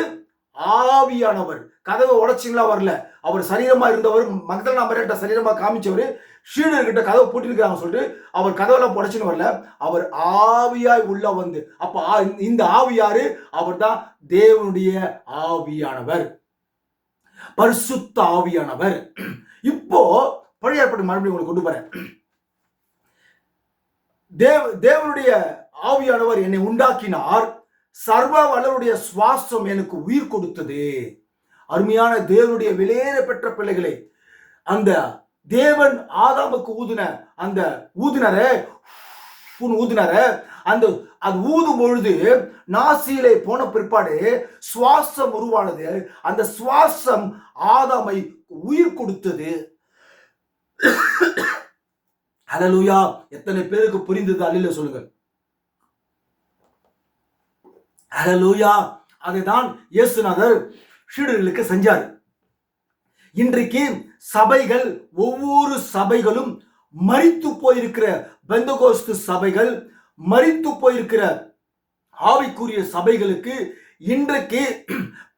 ஆவியானவர். கதவை உடைச்சிங்களா வரல. அவர் சரீரமா இருந்தவர், மகதலேனா மரியாட்ட சரீரமா காமிச்சவர், சீடர்கிட்ட கதவை பூட்டிருக்காங்க சொல்லிட்டு அவர் கதவெல்லாம் உடைச்சுன்னு வரல. அவர் ஆவியாய் உள்ள வந்து, அப்ப இந்த ஆவி யாரு? அவர் தான் தேவனுடைய ஆவியானவர், பரிசுத்த ஆவியானவர். இப்போ பழைய ஏற்பாட்டு மறுபடியும் உங்களுக்கு கொண்டு போறேன். தேவனுடைய ஆவியானவர் என்னை உண்டாக்கினார். சர்வ வல்லவருடைய சுவாசம் எனக்கு உயிர் கொடுத்தது. அருமையான தேவனுடைய விலையேற பெற்ற பிள்ளைகளே, அந்த தேவன் ஆதாமுக்கு அந்த அது ஊதும் பொழுது நாசியிலே போன பிற்பாடு சுவாசம் உருவானது. அந்த சுவாசம் ஆதாமை உயிர் கொடுத்தது. ஹல்லேலூயா! எத்தனை பேருக்கு புரிந்தது? அல்லேலூயா சொல்லுங்க. ஹல்லேலூயா! அதைதான் இயேசுநாதர் சீடர்களுக்கு செஞ்சார். இன்றைக்கு சபைகள், ஒவ்வொரு சபைகளும் மரித்து போயிருக்கிற பெந்தகோஸ்து சபைகள், மரித்து போயிருக்கிற ஆவிக்குரிய சபைகளுக்கு இன்றைக்கு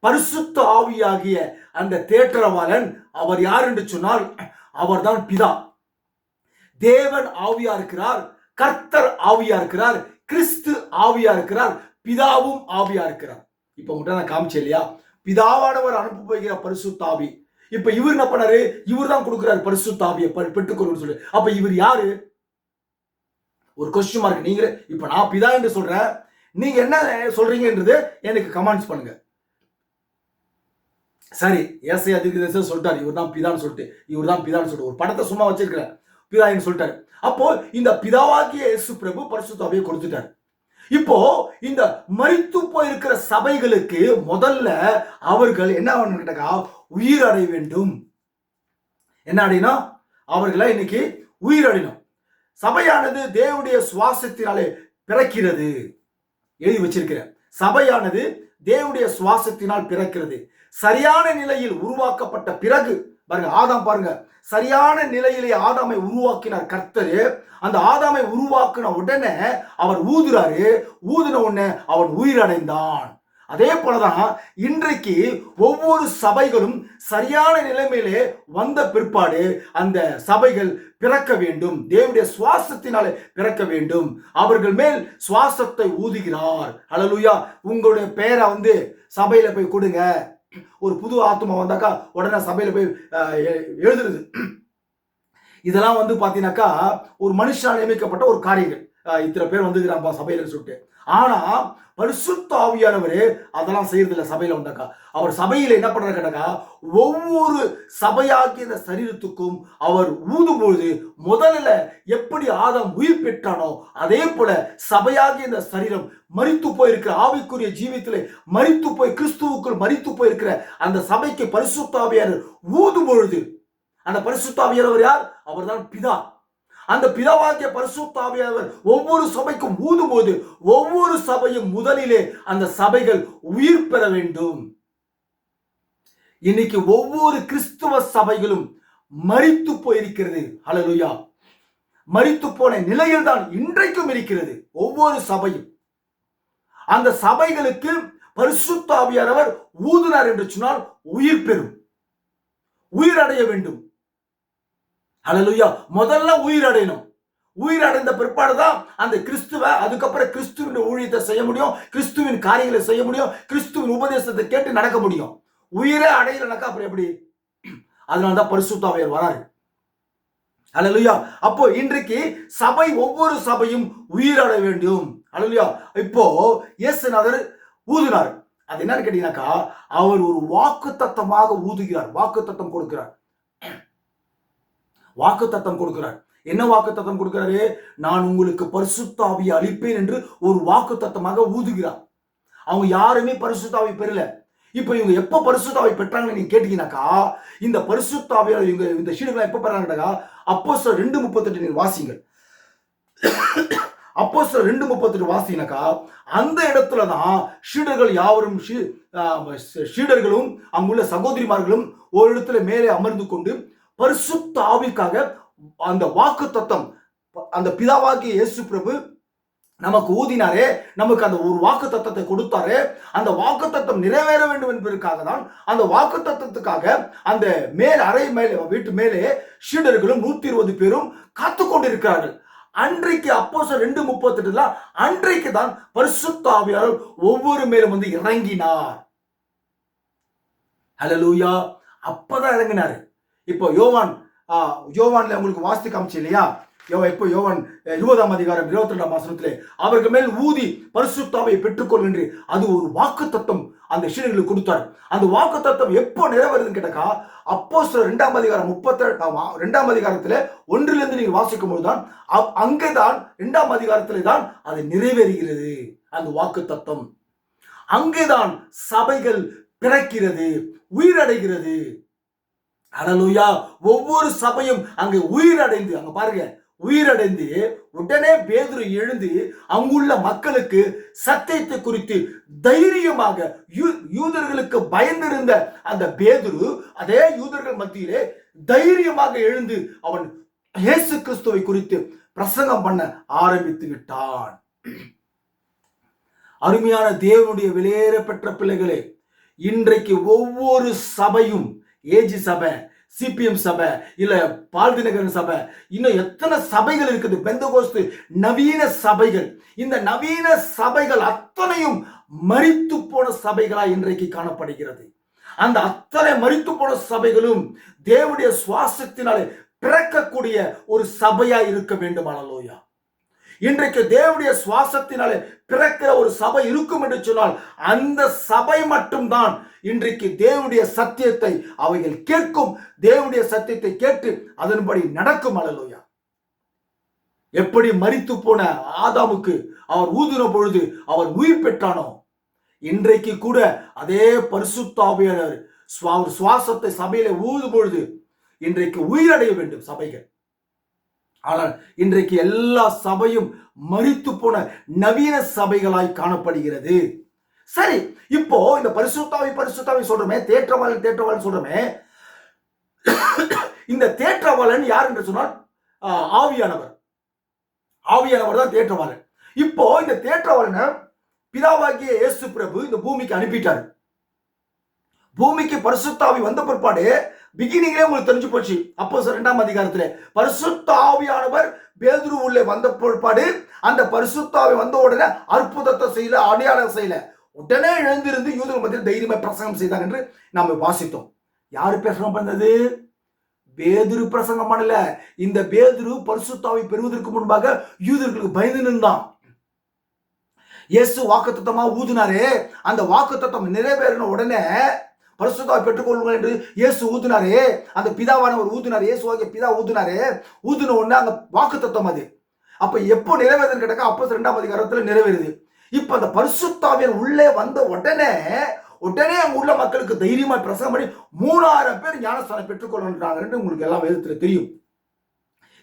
பரிசுத்த ஆவியாகிய அந்த தேற்றரவாளன் அவர் யார் என்று சொன்னால் அவர்தான் பிதா. தேவன் ஆவியா இருக்கிறார், கர்த்தர் ஆவியா இருக்கிறார், கிறிஸ்து ஆவியா இருக்கிறார், பிதாவும் ஆவியா இருக்கிறார். இப்ப உங்கள்கிட்ட நான் காமிச்சேன் இல்லையா? பிதாவானவர் அனுப்ப போகிற பரிசுத்த ஆவி. இப்ப இவர் என்ன பண்ணாரு? இவர் தான் கொடுக்கிறார் பரிசுத்த ஆவியை பெற்றுக்கொள்ளுன்னு சொல்லி. அப்ப இவர் யாரு? ஒரு கொஸ்டின் மார்க். நீங்க இப்ப நான் பிதா என்று சொல்றேன், நீங்க என்ன சொல்றீங்கன்றது எனக்கு கமெண்ட்ஸ் பண்ணுங்க. சரி, ஏசாயா தீர்க்கதரிசி சொல்லிட்டாரு இவர் தான் பிதான்னு சொல்லிட்டு ஒரு படத்தை சும்மா வச்சிருக்கிறேன், பிதான்னு சொல்லிட்டாரு. அப்போ இந்த பிதாவாகிய இயேசு பிரபு பரிசுத்த ஆவியை கொடுத்துட்டாரு. இப்போ இந்த மரித்து போயிருக்கிற சபைகளுக்கு முதல்ல அவர்கள் என்ன கேட்டாக்கா உயிர் அடைய வேண்டும். என்ன அடையணும்? அவர்களை இன்னைக்கு உயிர் அடையணும். சபையானது தேவனுடைய சுவாசத்தினாலே பிறக்கிறது. எழுதி வச்சிருக்கிற சபையானது தேவனுடைய சுவாசத்தினால் பிறக்கிறது. சரியான நிலையில் உருவாக்கப்பட்ட பிறகு பாருங்க, ஆதாம் பாருங்க, சரியான நிலையிலே ஆதாமை உருவாக்கினார் கர்த்தர். அந்த ஆதாமை உருவாக்கின உடனே அவர் ஊதுறாரு. ஊதின உடனே அவன் உயிரடைந்தான். அதே போலதான் இன்றைக்கு ஒவ்வொரு சபைகளும் சரியான நிலைமையிலே வந்த பிற்பாடு அந்த சபைகள் பிறக்க வேண்டும். தேவனுடைய சுவாசத்தினாலே பிறக்க வேண்டும். அவர்கள் மேல் சுவாசத்தை ஊதுகிறார். ஹல்லேலூயா! உங்களுடைய பெயரை சபையில போய் கொடுங்க. ஒரு புது ஆத்மா வந்தாக்கா உடனே சபையில போய் எழுதுறது. இதெல்லாம் பாத்தீங்கன்னாக்கா ஒரு மனுஷனால் நியமிக்கப்பட்ட ஒரு காரியங்கள். இத்தனை பேர் வந்துக்கிறான்பா சபையில சொல்லிட்டு. ஆனா பரிசுத்த ஆவியானவர் அதெல்லாம் செய்யறதில்ல. சபையில வந்தாக்கா அவர் சபையில என்ன பண்றாரு கேட்டாக்கா, ஒவ்வொரு சபையாகிய இந்த சரீரத்துக்கும் அவர் ஊதும்பொழுது முதல்ல எப்படி ஆதாம் உயிர் பெற்றானோ அதே போல சபையாகிய இந்த சரீரம் மரித்து போயிருக்கிற ஆவிக்குரிய ஜீவியத்திலே மரித்து போய் கிறிஸ்துவுக்குள் மரித்து போயிருக்கிற அந்த சபைக்கு பரிசுத்த ஆவியானவர் ஊதும் பொழுது, அந்த பரிசுத்த ஆவியானவர் யார்? அவர்தான் பிதா. அந்த பிதாவாகிய பரிசுத்த ஆவியானவர் ஒவ்வொரு சபைக்கும் ஊதும்போது ஒவ்வொரு சபையும் முதலிலே அந்த சபைகள் உயிர் பெற வேண்டும். இன்னைக்கு ஒவ்வொரு கிறிஸ்துவ சபைகளும் மரித்து போயிருக்கிறது. ஹல்லேலூயா. மரித்து போன நிலையில் தான் இன்றைக்கும் இருக்கிறது ஒவ்வொரு சபையும். அந்த சபைகளுக்கு பரிசுத்த ஆவியானவர் ஊதினார் என்று சொன்னால் உயிர் பெறும், உயிர் அடைய வேண்டும். ஹல்லேலூயா. முதல்ல உயிர் அடையணும். உயிர் அடைந்த பிற்பாடுதான் அந்த கிறிஸ்துவ, அதுக்கப்புறம் கிறிஸ்துவின் ஊழியத்தை செய்ய முடியும், கிறிஸ்துவின் காரியங்களை செய்ய முடியும், கிறிஸ்துவின் உபதேசத்தை கேட்டு நடக்க முடியும். உயிரே அடையலனாக்கா அப்புறம் எப்படி? அதனால்தான் பரிசுத்த ஆவியார் வராரு. ஹல்லேலூயா. அப்போ இன்றைக்கு சபை, ஒவ்வொரு சபையும் உயிர் அடைய வேண்டும். ஹல்லேலூயா. இப்போ இயேசுநாதர் ஊதினார். அது என்னன்னு கேட்டீங்கன்னாக்கா, அவர் ஒரு வாக்குத்தத்தமாக ஊதுகிறார், வாக்குத்தத்தம் கொடுக்கிறார். வாக்குத்தத்தம் கொடுக்கிறார். என்ன வாக்குத்தத்தம் கொடுக்கிறாரு? நான் உங்களுக்கு பரிசுத்த ஆவியை அளிப்பேன் என்று ஒரு வாக்குத்தத்தமாக ஊதுகிறார். அவங்க யாருமே பரிசுத்த ஆவி பெறல. இப்ப இவங்க எப்ப பரிசுத்த ஆவி பெற்றாங்கன்னு நீங்க கேட்டீங்கன்னாக்கா, இந்த பரிசுத்த ஆவியை இவங்க இந்த சீடர்கள் எப்ப பெறாங்கன்னாக்கா, அப்போஸ்தலர் 2:38 நீங்க வாசிங்க. அப்போஸ்தலர் 2:38 வாசினாக்கா, அந்த இடத்துல தான் சீடர்கள் யாவரும் சீடர்களும் அங்குள்ள சகோதரிமார்களும் ஒரு இடத்துல மேலே அமர்ந்து கொண்டு பரிசுத்த ஆவிக்காக அந்த வாக்குத்தத்தம், அந்த பிதாவாகிய இயேசு பிரபு நமக்கு ஊதினாரே, நமக்கு அந்த ஒரு வாக்குத்தத்தத்தை கொடுத்தாரே, அந்த வாக்குத்தத்தம் நிறைவேற வேண்டும் என்பதற்காக தான் அந்த வாக்குத்தத்தத்துக்காக அந்த மேல் அறை மேலே, வீட்டு மேலே சீடர்களும் 120 பேரும் காத்து கொண்டிருக்கிறார்கள். அன்றைக்கு அப்போஸ்தலர் 2:38 அன்றைக்கு தான் பரிசுத்த ஆவியானவர் ஒவ்வொரு மேலும் வந்து இறங்கினார். ஹல்லேலூயா. அப்பதான் இறங்கினாரு. இப்போ யோவான்ல உங்களுக்கு வாசித்து காமிச்சு இல்லையா? இப்போ யோவான் 20:22 அவருக்கு மேல் ஊதி பரிசுத்த ஆவியை பெற்றுக்கொள் என்று அது ஒரு வாக்குத்தத்தம் அந்த சீடர்களுக்கு கொடுத்தார். அந்த வாக்குத்தத்தம் எப்போ நிறைவேறுதுன்னு கேட்டாக்கா, அப்போஸ்தலர் 2 அதிகாரத்துல 1 நீங்க வாசிக்கும் போதுதான், அங்கேதான் 2 அதிகாரத்திலே தான் அது நிறைவேறுகிறது. அந்த வாக்குத்தத்தம் அங்கேதான் சபைகள் பிறக்கிறது, உயிரடைகிறது. ஹல்லேலூயா. ஒவ்வொரு சபையும் அங்கே உயிரடைந்து, அங்க பாருங்க, உயிரடைந்து உடனே பேதுரு எழுந்து அங்குள்ள மக்களுக்கு சத்தியத்தை குறித்து தைரியமாக, யூதர்களுக்கு பயந்திருந்த அந்த பேதுரு அதே யூதர்கள் மத்தியிலே தைரியமாக எழுந்து அவன் இயேசு கிறிஸ்துவை குறித்து பிரசங்கம் பண்ண ஆரம்பித்து விட்டான். அருமையான தேவனுடைய விலையேற பெற்ற பிள்ளைகளே, இன்றைக்கு ஒவ்வொரு சபையும், ஏஜி சபை, சிபிஎம் சபை, இல்ல பால்திநகரன் சபை, இன்னும் எத்தனை சபைகள் இருக்குது, பெந்தகோஸ்து நவீன சபைகள், இந்த நவீன சபைகள் அத்தனையும் மரித்து போன சபைகளா இன்றைக்கு காணப்படுகிறது. அந்த அத்தனை மரித்து போன சபைகளும் தேவனுடைய சுவாசத்தினாலே பிறக்கக்கூடிய ஒரு சபையா இருக்க வேண்டும். அல்லேலூயா. இன்றைக்கு தேவனுடைய சுவாசத்தினாலே பிறக்கிற ஒரு சபை இருக்கும் என்று சொன்னால் அந்த சபை மட்டும்தான் இன்றைக்கு தேவனுடைய சத்தியத்தை அவைகள் கேட்கும், தேவனுடைய சத்தியத்தை கேட்டு அதன்படி நடக்கும். அல்லேலூயா. எப்படி மரித்து போன ஆதாமுக்கு அவர் ஊதின பொழுது அவர் உயிர் பெற்றானோ, இன்றைக்கு கூட அதே பரிசுத்த ஆவியானவர் சுவாசத்தை சபையில ஊதும் பொழுது இன்றைக்கு உயிரடைய வேண்டும் சபைகள். ஆனால் இன்றைக்கு எல்லா சபையும் மரித்து போன நவீன சபைகளாய் காணப்படுகிறது. சரி, இப்போ இந்த பரிசுத்தாவி சொல்றோமே, தேற்றவாளன் சொல்றோமே, இந்த தேற்றவாளன் யார் என்று சொன்னால் ஆவியானவர் தான் தேற்றவாளன். இப்போ இந்த தேற்றவாளனை பிதாவாகிய இயேசு பிரபு இந்த பூமிக்கு அனுப்பிட்டார். பூமிக்கு பரிசுத்தாவி வந்த பிற்பாடு பிகினிங்லே உங்களுக்கு தெரிஞ்சு போச்சு. அப்போஸ்தலர் 2 அதிகாரத்திலே பரிசுத்த ஆவியானவர் பேதுரு உள்ளே வந்த பிற்பாடு அந்த பரிசுத்த ஆவி வந்த உடனே அற்புதத்தை செய்யல, அடையாளம் செய்யல, உடனே எழுந்திருந்து யூதர்கள் மத்தியில் தைரியமா பிரசங்கம் செய்தார் என்று நாம வாசித்தோம். யாரு பிரசங்கம் பண்ணது? பேதுரு பிரசங்கம் பண்ணல. இந்த பேதுரு பரிசுத்த ஆவி பெறுவதற்கு முன்பாக யூதர்களுக்கு பயந்து நின்றான். இயேசு வாக்குத்தத்தமா ஊதினாரே, அந்த வாக்குத்தத்தம் நிறைவேறின உடனே பரிசுத்த ஆவி பெற்றுக்கொள்ளுங்கள் என்று இயேசு ஊதினாரே, அந்த பிதாவானவர் ஊதினார், இயேசுவாகிய பிதா ஊதினாரே, ஊதின உடனே அந்த வாக்குத்தத்தம் அது அப்ப எப்போ நிறைவேறுதுன்னு கேட்டாக்கா அப்போஸ்தலர் 2 அதிகாரத்துல நிறைவேறுது. இப்ப அந்த பரிசுத்த ஆவியானவர் உள்ளே வந்த உடனே அங்க உள்ள மக்களுக்கு தைரியமா பிரசங்கம் பண்ணி 3000 பேர் ஞானஸ்தானம் பெற்றுக்கொள்றாங்க என்று உங்களுக்கு எல்லாம் வேதத்துல தெரியும்.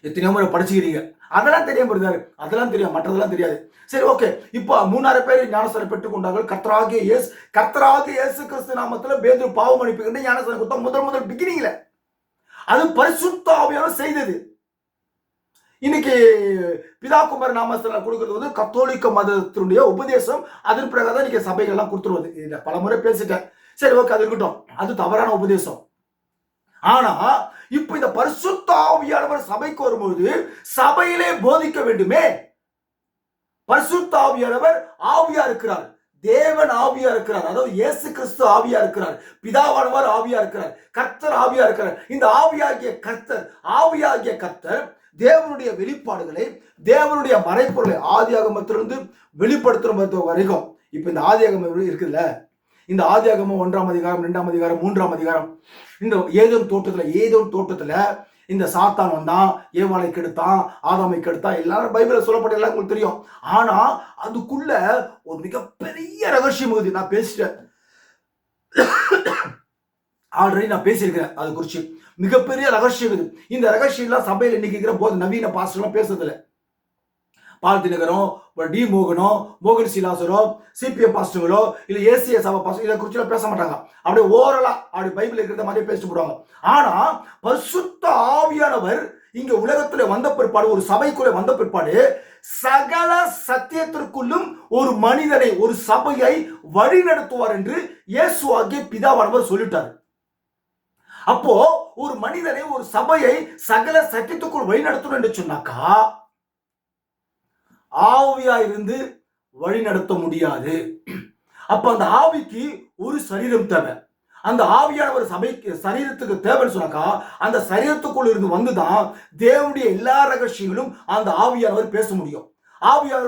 எத்தனையோ முறை படிச்சுக்கிறீங்க, அதெல்லாம் தெரியாம இருந்தாரு, அதெல்லாம் தெரியும், மற்றதெல்லாம் தெரியாது. சரி, ஓகே. இப்போ 3000 பேர் ஞானஸ்தானம் பெற்றுக் கொண்டார்கள். கர்த்தராகிய இயேசு கிறிஸ்து நாமத்துல பேதுரு பாவ மன்னிப்பு கண்டு ஞானஸ்தானம் கொடுத்தா முதல் பிகினிங்ல அது பரிசுத்த ஆவியானவர் செய்தது. இன்னைக்கு பிதாகுமார் நாமஸ்தானம் கொடுக்கிறது வந்து கத்தோலிக்க மதத்தினுடைய உபதேசம். அதன் பிரகாரம் தான் இன்னைக்கு சபைகள்லாம் கொடுத்துருவது. இதை பல முறை பேசிட்டேன். சரி, ஓகே, அது இருக்கட்டும், அது தவறான உபதேசம். ஆனா இப்ப இந்த பரிசுத்த ஆவியானவர் சபைக்கு வரும்போது சபையிலே போதிக்க வேண்டுமே. பரிசுத்த ஆவியானவர் ஆவியா இருக்கிறார், தேவன் ஆவியா இருக்கிறார், அதாவது இயேசு கிறிஸ்து ஆவியா இருக்கிறார், பிதாவானவர் ஆவியா இருக்கிறார், கர்த்தர் ஆவியா இருக்கிறார். இந்த ஆவியாகிய கர்த்தர் தேவனுடைய வெளிப்பாடுகளை, தேவனுடைய மறைப்பொருளை ஆதியாகமத்திலிருந்து வெளிப்படுத்துற வரைக்கும். இப்ப இந்த ஆதியாகமம் இருக்குல்ல, இந்த ஆதியாகமம் 1ஆம் அதிகாரம், 2ஆம் அதிகாரம், 3ஆம் அதிகாரம், இந்த ஏதேன் தோட்டத்துல இந்த சாத்தான் வந்தான், ஏவாளை கெடுத்தான், ஆதாமை கெடுத்தான், எல்லாரும் பைபிள்ல சொல்லப்பட்ட எல்லாம் உங்களுக்கு தெரியும். ஆனா அதுக்குள்ள ஒரு மிகப்பெரிய ரகசியம் இருக்குது. நான் பேசிட்டேன், ஆல்ரெடி நான் பேசியிருக்கிறேன். அது குறிச்சு மிகப்பெரிய ரகசியம் இது. இந்த ரகசியம் சபையில் இன்னைக்கு போது நவீன பாஸ்டர்லாம் பேசுறதில்ல. பால் தினகரோ, டி மோகனோ, மோகன் சிலாசரோ, சிபிஎம் பாஸ்டர்களோ, இல்ல ஏசிய சபை பாஸ்டர் இதை குறிச்சு பேச மாட்டாங்க. அப்படியே ஓரலா அப்படி பைபிள் இருக்கிறத மாதிரி பேசிட்டு போடுவாங்க. ஆனா பரிசுத்த ஆவியானவர் இங்க உலகத்துல வந்த பிற்பாடு, ஒரு சபைக்குள்ள வந்த பிற்பாடு, சகல சத்தியத்திற்குள்ளும் ஒரு மனிதனை, ஒரு சபையை வழி நடத்துவார் என்று இயேசுவாகிய பிதாவானவர் சொல்லிட்டார். அப்போ ஒரு மனிதனை, ஒரு சபையை சகல சத்தியத்துக்குள் வழி நடத்தணும் என்று சொன்னாக்கா ஆவியா இருந்து வழி நடத்த முடியாது. அப்ப அந்த ஆவிக்கு ஒரு சரீரம் தேவை. அந்த ஆவியானவர் சபைக்கு சரீரத்துக்கு தேவைன்னு சொன்னாக்கா அந்த சரீரத்துக்குள் இருந்து வந்துதான் தேவனுடைய எல்லா ரகசியங்களும் அந்த ஆவியானவர் பேச முடியும். ஆவியா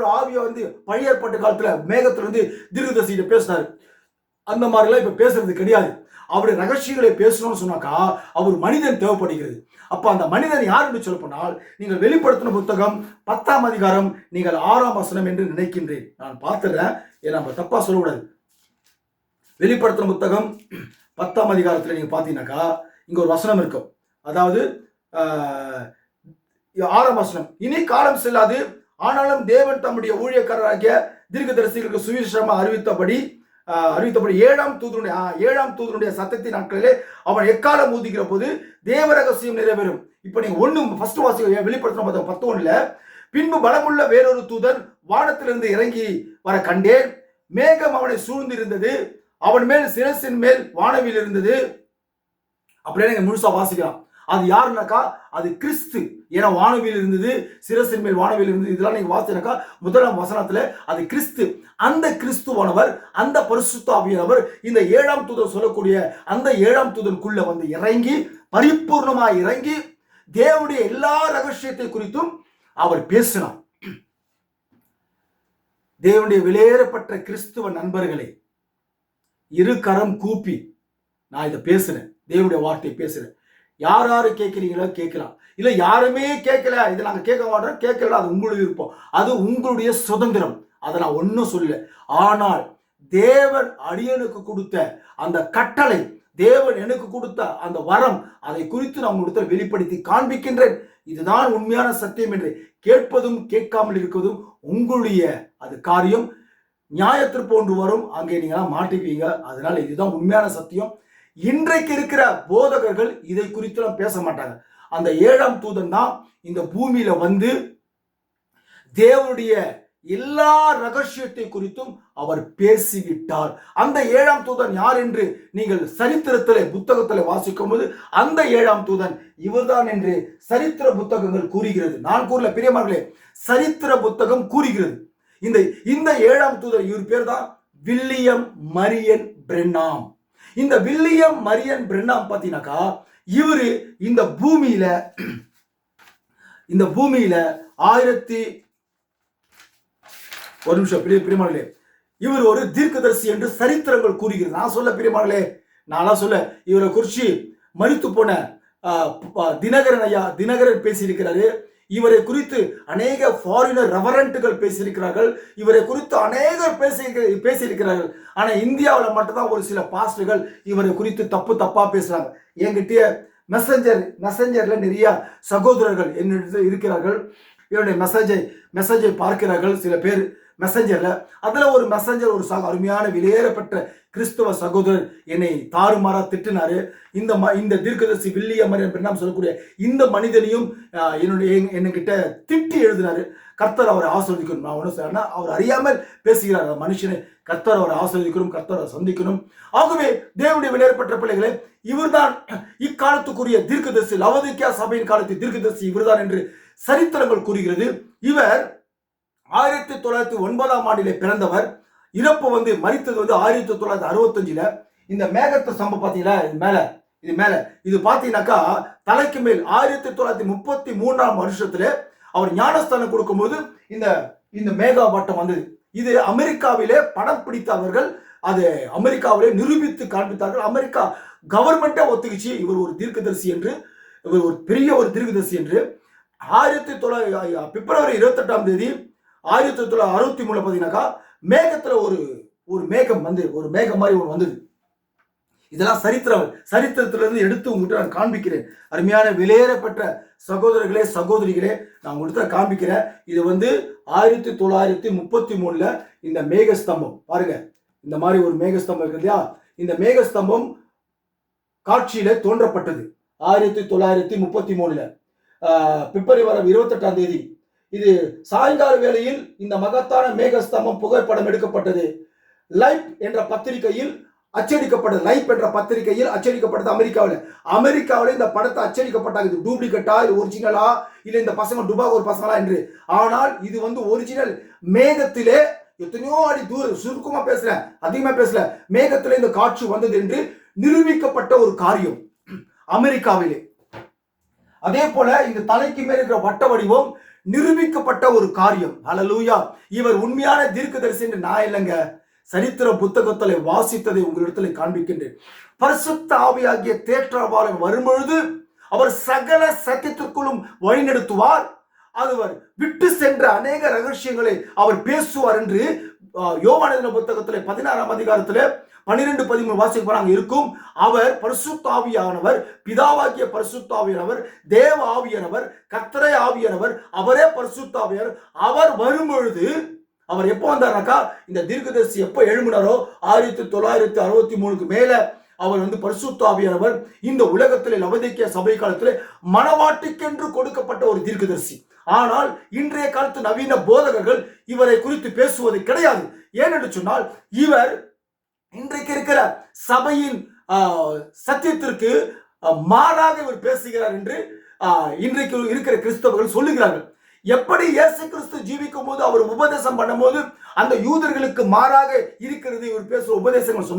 வந்து பழைய ஏற்பாட்டு காலத்துல மேகத்துல இருந்து தீர்க்கதரிசிகிட்ட பேசினாரு. அந்த மாதிரிலாம் இப்ப பேசுறது கிடையாது. அவருடைய ரகசியங்களை பேசணும்னு சொன்னாக்கா அவர் மனிதன் தேவைப்படுகிறது. அப்ப அந்த மனிதன் யார் என்று சொல்ல போனால், நீங்கள் வெளிப்படுத்தின புத்தகம் 10ஆம் அதிகாரம் நீங்கள் 6ஆம் வசனம் என்று நினைக்கின்றேன். நான் பார்த்துறேன், ஏன்னா நம்ம தப்பா சொல்லக்கூடாது. வெளிப்படுத்தின புத்தகம் 10ஆம் அதிகாரத்தில் நீங்க பாத்தீங்கன்னாக்கா இங்க ஒரு வசனம் இருக்கும். அதாவது 6ஆம் வசனம், இனி காலம் செல்லாது, ஆனாலும் தேவன் தம்முடைய ஊழியக்காரராகிய தீர்க்கதரிசிகளுக்கு சுவிசேஷமா அறிவித்தபடி 7ஆம் தூதனுடைய சத்தத்தின் நாட்களிலே அவன் எக்காலம் ஊதுகிற போது தேவ ரகசியம் நிறைவேறும். இப்ப நீங்க ஃபர்ஸ்ட் வாசிக்க வெளிப்படுத்தின 10:1, பின்பு பலமுள்ள வேறொரு தூதன் வானத்திலிருந்து இறங்கி வர கண்டேன். மேகம் அவனை சூழ்ந்து இருந்தது, அவன் மேல் சிரசின் மேல் வானவில் இருந்தது. அப்படின்னு முழுசா வாசிக்கலாம். அது யாருனாக்கா அது கிறிஸ்து. ஏன்னா வானவில் இருந்தது, சிரசின் மேல் வானவில் இருந்தது, இதெல்லாம் நீங்க வாசினாக்கா 1ஆம் வசனத்துல அது கிறிஸ்து. அந்த கிறிஸ்துவானவர், அந்த பரிசுத்த ஆவியானவர் இந்த 7ஆம் தூதன் சொல்லக்கூடிய அந்த 7ஆம் தூதனுக்குள்ள வந்து இறங்கி, பரிபூர்ணமாய் இறங்கி தேவனுடைய எல்லா ரகசியத்தை குறித்தும் அவர் பேசினார். தேவனுடைய விலையேறப்பட்ட கிறிஸ்துவ நண்பர்களே, இரு கரம் கூப்பி நான் இதை பேசுறேன், தேவனுடைய வார்த்தையை பேசுறேன். யாரு கேட்கிறீங்களோ கேட்கலாம், இல்ல யாருமே கேட்கல, இதை நாங்க கேட்க மாட்டோம், கேட்கல, அது உங்களுடைய விருப்பம், அது உங்களுடைய சுதந்திரம், அதை நான் ஒன்னும் சொல்லல. ஆனால் தேவன் அடியனுக்கு கொடுத்த அந்த கட்டளை, தேவன் எனக்கு கொடுத்த அந்த வரம், அதை குறித்து நான் உங்களுக்கு வெளிப்படுத்தி காண்பிக்கின்றேன். இதுதான் உண்மையான சத்தியம் என்று கேட்பதும் கேட்காமல் இருப்பதும் உங்களுடைய அது காரியம். நியாயத்திற்கு ஒன்று வரும், அங்கே நீங்க மாட்டிப்பீங்க. அதனால இதுதான் உண்மையான சத்தியம். இன்றைக்கு இருக்கிற போதகர்கள் இதை குறித்து பேச மாட்டாங்க. அந்த 7ஆம் தூதன் தான் இந்த பூமியில வந்து தேவனுடைய எல்லா ரகசியத்தை குறித்தும் அவர் பேசிவிட்டார். அந்த 7ஆம் தூதன் யார் என்று நீங்கள் சரித்திரத்திலே புத்தகத்தில் வாசிக்கும் போது அந்த 7ஆம் தூதன் இவர்தான் என்று சரித்திர புத்தகங்கள் கூறுகிறது. நான் கூறல பிரியமானவர்களே, சரித்திர புத்தகம் கூறுகிறது. இந்த 7ஆம் தூதன் இவர் பேர் தான் வில்லியம் மரியன் பிரென்னாம். இந்த வில்லியம் மரியன் பிரென்னாம் பார்த்தீங்கன்னாக்கா இவரு இந்த பூமியில 1000 பிரியமானே இவர் ஒரு தீர்க்கதரிசி என்று சரித்திரங்கள் கூறுகிறது. நான் சொல்ல பிரியமானே, நான் சொல்ல இவரை குறிச்சு மரித்து போன தினகரன் பேசியிருக்கிறாரு. இவரை குறித்து அநேக ஃபாரினர் ரெவரண்ட்டுகள் பேசியிருக்கிறார்கள். இவரை குறித்து அநேகர் பேசியிருக்கிறார்கள். ஆனா இந்தியாவில் மட்டும்தான் ஒரு சில பாஸ்டர்கள் இவரை குறித்து தப்பா பேசுறாங்க. என்கிட்ட மெசஞ்சர்ல நிறைய சகோதரர்கள் என்னிடத்தில் இருக்கிறார்கள். என்னுடைய மெசேஜை பார்க்கிறார்கள் சில பேர் மெசஞ்சர்ல. அதுல ஒரு மெசஞ்சர் ஒரு அருமையான வெளியேறப்பட்ட கிறிஸ்தவ சகோதரர் என்னை தாறுமாறா திட்டினாரு. இந்த தீர்க்கதரிசி வில்லியம் என்று சொல்லக்கூடிய இந்த மனிதனையும் என்கிட்ட திட்டி எழுதினாரு. கர்த்தர் அவரை ஆசீர்வதிக்கணும். நான் ஒன்றும் சொல்றேன்னா, அவர் அறியாமல் பேசுகிறார் மனுஷனை. கர்த்தர் அவரை ஆசீர்வதிக்கணும், கர்த்தரை சந்திக்கணும். ஆகவே தேவனுடைய வெளியேறப்பட்ட பிள்ளைகளே, இவர்தான் இக்காலத்துக்குரிய தீர்க்கதரிசி, லவோதிக்கேயா சபையின் காலத்து தீர்க்கதரிசி இவர்தான் என்று சரித்திரங்கள் கூறுகிறது. இவர் 1909ஆம் ஆண்டிலே பிறந்தவர். இறப்பு மரித்தது 1965. இந்த மேகத்தை சம்பவம் பார்த்தீங்களா, இது மேல இது பார்த்தீங்கன்னாக்கா தலைக்கு மேல் 1933ஆம் வருஷத்துல அவர் ஞானஸ்தானம் கொடுக்கும்போது இந்த மேகா வட்டம் வந்தது. இது அமெரிக்காவிலே படம் பிடித்தவர்கள் அது அமெரிக்காவிலே நிரூபித்து காண்பித்தார்கள். அமெரிக்கா கவர்மெண்டே ஒத்துக்கிச்சு இவர் ஒரு தீர்க்கதரிசி என்று, இவர் ஒரு பெரிய ஒரு தீர்க்கதரிசி என்று. பிப்ரவரி 28ஆம் தேதி 1963 பார்த்தீங்கன்னாக்கா மேகத்துல ஒரு மேகம் ஒரு மேகம் மாதிரி ஒன்று வந்தது. இதெல்லாம் சரித்திரத்திலிருந்து எடுத்து உங்கள்கிட்ட நான் காண்பிக்கிறேன். அருமையான வெளியேறப்பட்ட சகோதரர்களே சகோதரிகளே, நான் உங்கள்கிட்ட காண்பிக்கிறேன். இது 1933 இந்த மேகஸ்தம்பம் பாருங்க. இந்த மாதிரி ஒரு மேகஸ்தம்பம் இருக்கு இல்லையா, இந்த மேகஸ்தம்பம் காட்சியில தோன்றப்பட்டது 1933 பிப்ரவரி 28ஆம் தேதி. இது சாயங்கால வேளையில் இந்த மகத்தான மேகஸ்தம்பம் புகைப்படம் எடுக்கப்பட்டது. லைஃப் என்ற பத்திரிகையில் அச்சடிக்கப்பட்டது. லைஃப் என்ற பத்திரிகையில் அச்சடிக்கப்பட்டது அமெரிக்காவில் இந்த படத்தை அச்சடிக்கப்பட்டாங்க. இது டூப்ளிகேட்டா, இது ஒரிஜினலா, இல்ல இந்த பசங்க டுபாகூர் பசங்களா என்று. ஆனால் இது ஒரிஜினல். மேகத்திலே எத்தனையோ அடி தூரம், சுருக்கமா பேசுறேன், அதிகமா பேசல, மேகத்திலே இந்த காட்சி வந்தது என்று நிரூபிக்கப்பட்ட ஒரு காரியம் அமெரிக்காவிலே. அதே போல இந்த தலைக்கு மேல் இருக்கிற வட்ட வடிவம் நிரூபிக்கப்பட்ட ஒரு காரியம். ஹல்லேலூயா. இவர் உண்மையான தீர்க்கதரிசி என்று நான் இல்லைங்க, சரித்திர புத்தகத்தில் வாசித்ததை உங்களிடத்துல காண்பிக்கின்றேன். பரிசுத்த ஆவியாகிய தேற்றவாளன் வரும்பொழுது அவர் சகல சத்தியத்திற்குள்ளும் வழிநடத்துவார். அவர் விட்டு சென்ற அநேக ரகசியங்களை அவர் பேசுவார் என்று யோவான் புத்தகத்தில் 16ஆம் அதிகாரத்தில் 12-13 வாசிப்பாங்க இருக்கும். அவர் பரிசுத்த ஆவியானவர், பிதாவாகிய பரிசுத்த ஆவியானவர், தேவ ஆவியானவர், கர்த்தரை ஆவியானவர், அவரே பரிசுத்த ஆவியானவர். அவர் வரும்பொழுது அவர் எப்போ வந்தார்னாக்கா, இந்த தீர்க்கதரிசி எப்போ எழும்பினாரோ 1963க்கு மேல அவர் பரிசுத்த ஆவியானவர் இந்த உலகத்திலே லவோதிக்கேயா சபை காலத்திலே மனவாட்டிக்கென்று கொடுக்கப்பட்ட ஒரு தீர்க்கதரிசி. ஆனால் இன்றைய காலத்து நவீன போதகர்கள் இவரை குறித்து பேசுவது கிடையாது. ஏனென்று சொன்னால், இவர் இன்றைக்கு இருக்கிற சபையின் சத்தியத்திற்கு மாறாக இவர் பேசுகிறார் என்று இன்றைக்கு இருக்கிற கிறிஸ்தவர்கள் சொல்லுகிறார்கள். எப்படி இயேசு கிறிஸ்து ஜீவிக்கும் போது அவர் உபதேசம் பண்ணும் போது அந்த யூதர்களுக்கு மாறாக இருக்கிறது இவர் பேசுற உபதேசங்கள்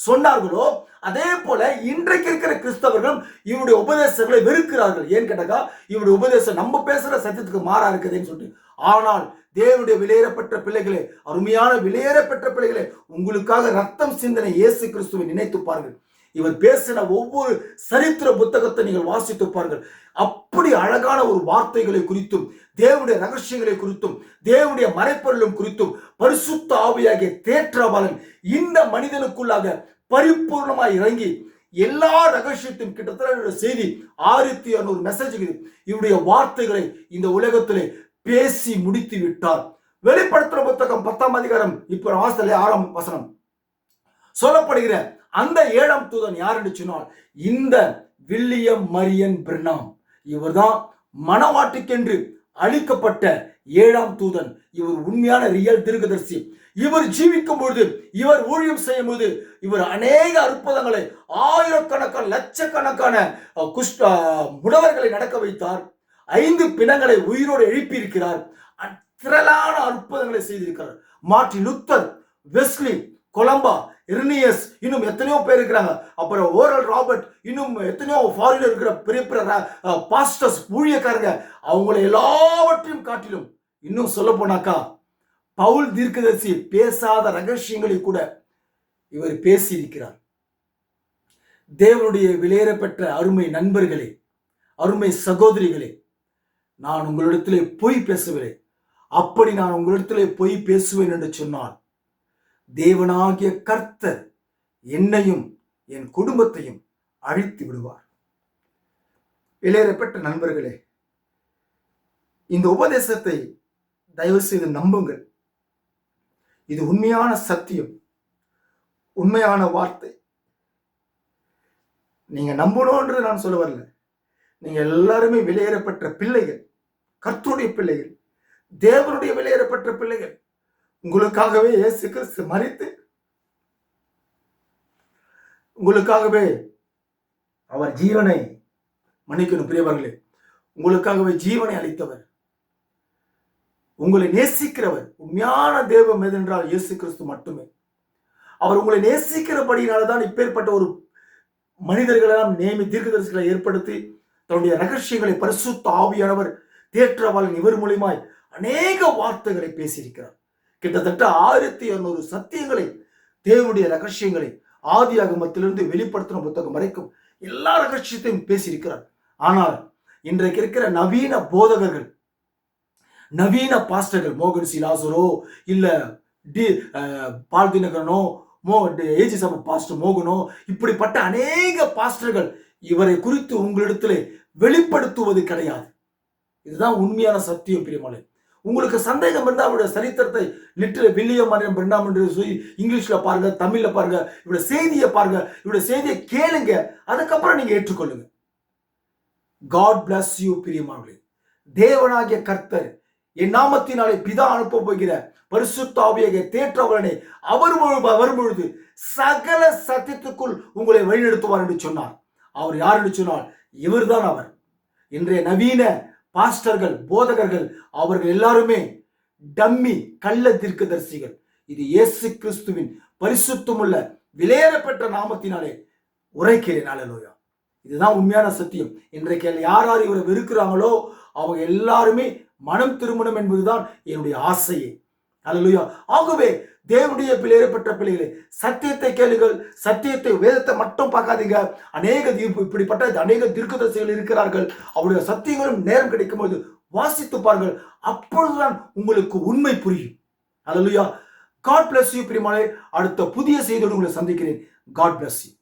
சொன்னார்களோ, அதே போல இன்றைக்கு இருக்கிற கிறிஸ்தவர்கள் இவருடைய உபதேசங்களை வெறுக்கிறார்கள். ஏன் கேட்டாக்கா, இவருடைய உபதேசம் நம்ம பேசுற சத்தியத்துக்கு மாறா இருக்குதுன்னு சொல்லிட்டு. ஆனால் தேவனுடைய விலையேறப்பட்ட பிள்ளைகளே, அருமையான விலையேறப்பட்ட பிள்ளைகளே, உங்களுக்காக ரத்தம் சிந்தனை இயேசு கிறிஸ்துவை நினைத்து பாருங்கள். இவர் பேசின ஒவ்வொரு சரித்திர புத்தகத்தை நீங்கள் வாசித்து பாருங்கள். அப்படி அழகான ஒரு வார்த்தைகளை குறித்தும், தேவனுடைய ரகசியங்களை குறித்தும், தேவனுடைய மறைப்பொருளும் குறித்தும் பரிசுத்த ஆவியாகிய தேற்றவாளன் இந்த மனிதனுக்குள்ளாக பரிபூர்ணமாய் இறங்கி எல்லா ரகசியத்தையும், கிட்டத்தட்ட செய்தி 1600 மெசேஜ் இவருடைய வார்த்தைகளை இந்த உலகத்திலே பேசி முடித்து விட்டார். வெளிப்படுத்துற புத்தகம் 10ஆம் அதிகாரம் இப்ப வாசலே 6ஆம் வசனம் சொல்லப்படுகிற அந்த 7ஆம் தூதன் யார் என்று சொன்னால், இந்த வில்லியம் மரியன் பிரணாம். இவர்தான் மனவாட்டிக்கென்று அளிக்கப்பட்ட 7ஆம் தூதன். இவர் உண்மையான ரியல் தீர்க்கதரிசி. இவர் ஜீவிக்கும் பொழுது, இவர் ஊழியம் செய்யும் போது, இவர் அநேக அற்புதங்களை, ஆயிரக்கணக்கான லட்சக்கணக்கான முடவர்களை நடக்க வைத்தார். 5 பிணங்களை உயிரோடு எழுப்பியிருக்கிறார். திரளான அற்புதங்களை செய்திருக்கிறார். மார்ட்டின் லூத்தர், வெஸ்லி, கொலம்பா, இர்னியஸ், இன்னும் எத்தனையோ பேர் இருக்கிறாங்க. அப்புறம் ஓரல் ராபர்ட், இன்னும் எத்தனையோ ஃபாரின்ல இருக்கிற பெரிய பெரிய பாஸ்டர்ஸ், ஊழியக்காரங்க, அவங்களை எல்லாவற்றையும் காட்டிலும் இன்னும் சொல்ல போனாக்கா, பவுல் தீர்க்கதரிசி பேசாத ரகசியங்களை கூட இவர் பேசியிருக்கிறார். தேவனுடைய விலையேறப்பட்ட அருமை நண்பர்களே, அருமை சகோதரிகளே, நான் உங்களிடத்திலே பொய் பேசவில்லை. அப்படி நான் உங்களிடத்திலே பொய் பேசுவேன் என்று சொன்னால், தேவனாகிய கர்த்தர் என்னையும் என் குடும்பத்தையும் அழித்து விடுவார். வெளியேறப்பட்ட நண்பர்களே, இந்த உபதேசத்தை தயவு செய்து நம்புங்கள். இது உண்மையான சத்தியம், உண்மையான வார்த்தை. நீங்க நம்பணும்ன்றது நான் சொல்ல வரல. நீங்க எல்லாருமே வெளியேறப்பட்ட பிள்ளைகள், கர்த்தருடைய பிள்ளைகள், தேவனுடைய வெளியேறப்பட்ட பிள்ளைகள். உங்களுக்காகவே இயேசு கிறிஸ்து மரித்து, உங்களுக்காகவே அவர் ஜீவனை, மன்னிக்கணும் பிரியவர்களே, உங்களுக்காகவே ஜீவனை அளித்தவர், உங்களை நேசிக்கிறவர். உண்மையான தெய்வம் எதென்றால் இயேசு கிறிஸ்து மட்டுமே. அவர் உங்களை நேசிக்கிறபடியினால்தான் இப்பேற்பட்ட ஒரு மனிதர்களெல்லாம் தீர்க்கதரிசிகளை ஏற்படுத்தி தன்னுடைய ரகசியங்களை பரிசுத்த ஆவியானவர் தேற்றவாளன் இவர் மூலியமாய் அநேக வார்த்தைகளை பேசியிருக்கிறார். கிட்டத்தட்ட 1200 சத்தியங்களை, தேவனுடைய ரகசியங்களை ஆதியாகமத்திலிருந்து வெளிப்படுத்தின புத்தகம் வரைக்கும் எல்லா ரகசியத்தையும் பேசியிருக்கிறார். ஆனால் இன்றைக்கு இருக்கிற நவீன போதகர்கள், நவீன பாஸ்டர்கள், மோகன் சிலாசரோ இல்ல பால் தினகரனோ ஏஜி சபை பாஸ்டர் மோகனோ, இப்படிப்பட்ட அநேக பாஸ்டர்கள் இவரை குறித்து உங்களிடத்துல வெளிப்படுத்துவது கிடையாது. இதுதான் உண்மையான சத்தியம் பிரியமானே. உங்களுக்கு சந்தேகம் இருந்தால் அவருடைய சரித்திரத்தை லிட்டில் வில்லியம் பிரெண்டாம் என்று சொல்லி இங்கிலீஷ்ல பாருங்க, தமிழ்ல பாருங்க, இவருடைய செய்தியை பாருங்க, இவருடைய செய்தியை கேளுங்க, அதுக்கப்புறம் நீங்க ஏற்றுக்கொள்ளுங்க. காட் பிளஸ் யூ பிரியமானே. தேவனாகிய கர்த்தர் என் நாமத்தினாலே பிதா அனுப்ப போகிற பரிசுத்த ஆவியாகிய தேற்றவரனை அவர் வரும்பொழுது சகல சத்தியத்துக்குள் உங்களை வழிநடத்துவார் என்று சொன்னார். அவர் யார் என்று சொன்னால் இவர்தான் அவர். இன்றைய நவீன பாஸ்டர்கள், போதகர்கள், அவர்கள் எல்லாருமே டம்மி, கள்ள தீர்க்கதரிசிகள். இது இயேசு கிறிஸ்துவின் பரிசுத்தமுள்ள விலையேறப்பட்ட நாமத்தினாலே உரைக்கிறேன். அல்லேலூயா. இதுதான் உண்மையான சத்தியம். இன்றைக்கு யார் யார் இவரை வெறுக்கிறாங்களோ அவங்க எல்லாருமே மனம் திருமணம் என்பதுதான் என்னுடைய ஆசையே. அல்லேலூயா. ஆகவே தேவனுடைய பிள்ளையேறப்பட்ட பிள்ளைகளே, சத்தியத்தை கேளுங்கள். சத்தியத்தை, வேதத்தை மட்டும் பார்க்காதீங்க. இப்படிப்பட்ட அநேக தீர்க்கதரிசிகள் இருக்கிறார்கள். அவருடைய சத்தியங்களும் நேரம் கிடைக்கும் போது வாசித்து பாருங்கள். அப்பொழுதுதான் உங்களுக்கு உண்மை புரியும். அல்லேலூயா. காட் பிளஸ் யூ பிரியமானே. அடுத்த புதிய செய்தியோடு உங்களை சந்திக்கிறேன். God bless you.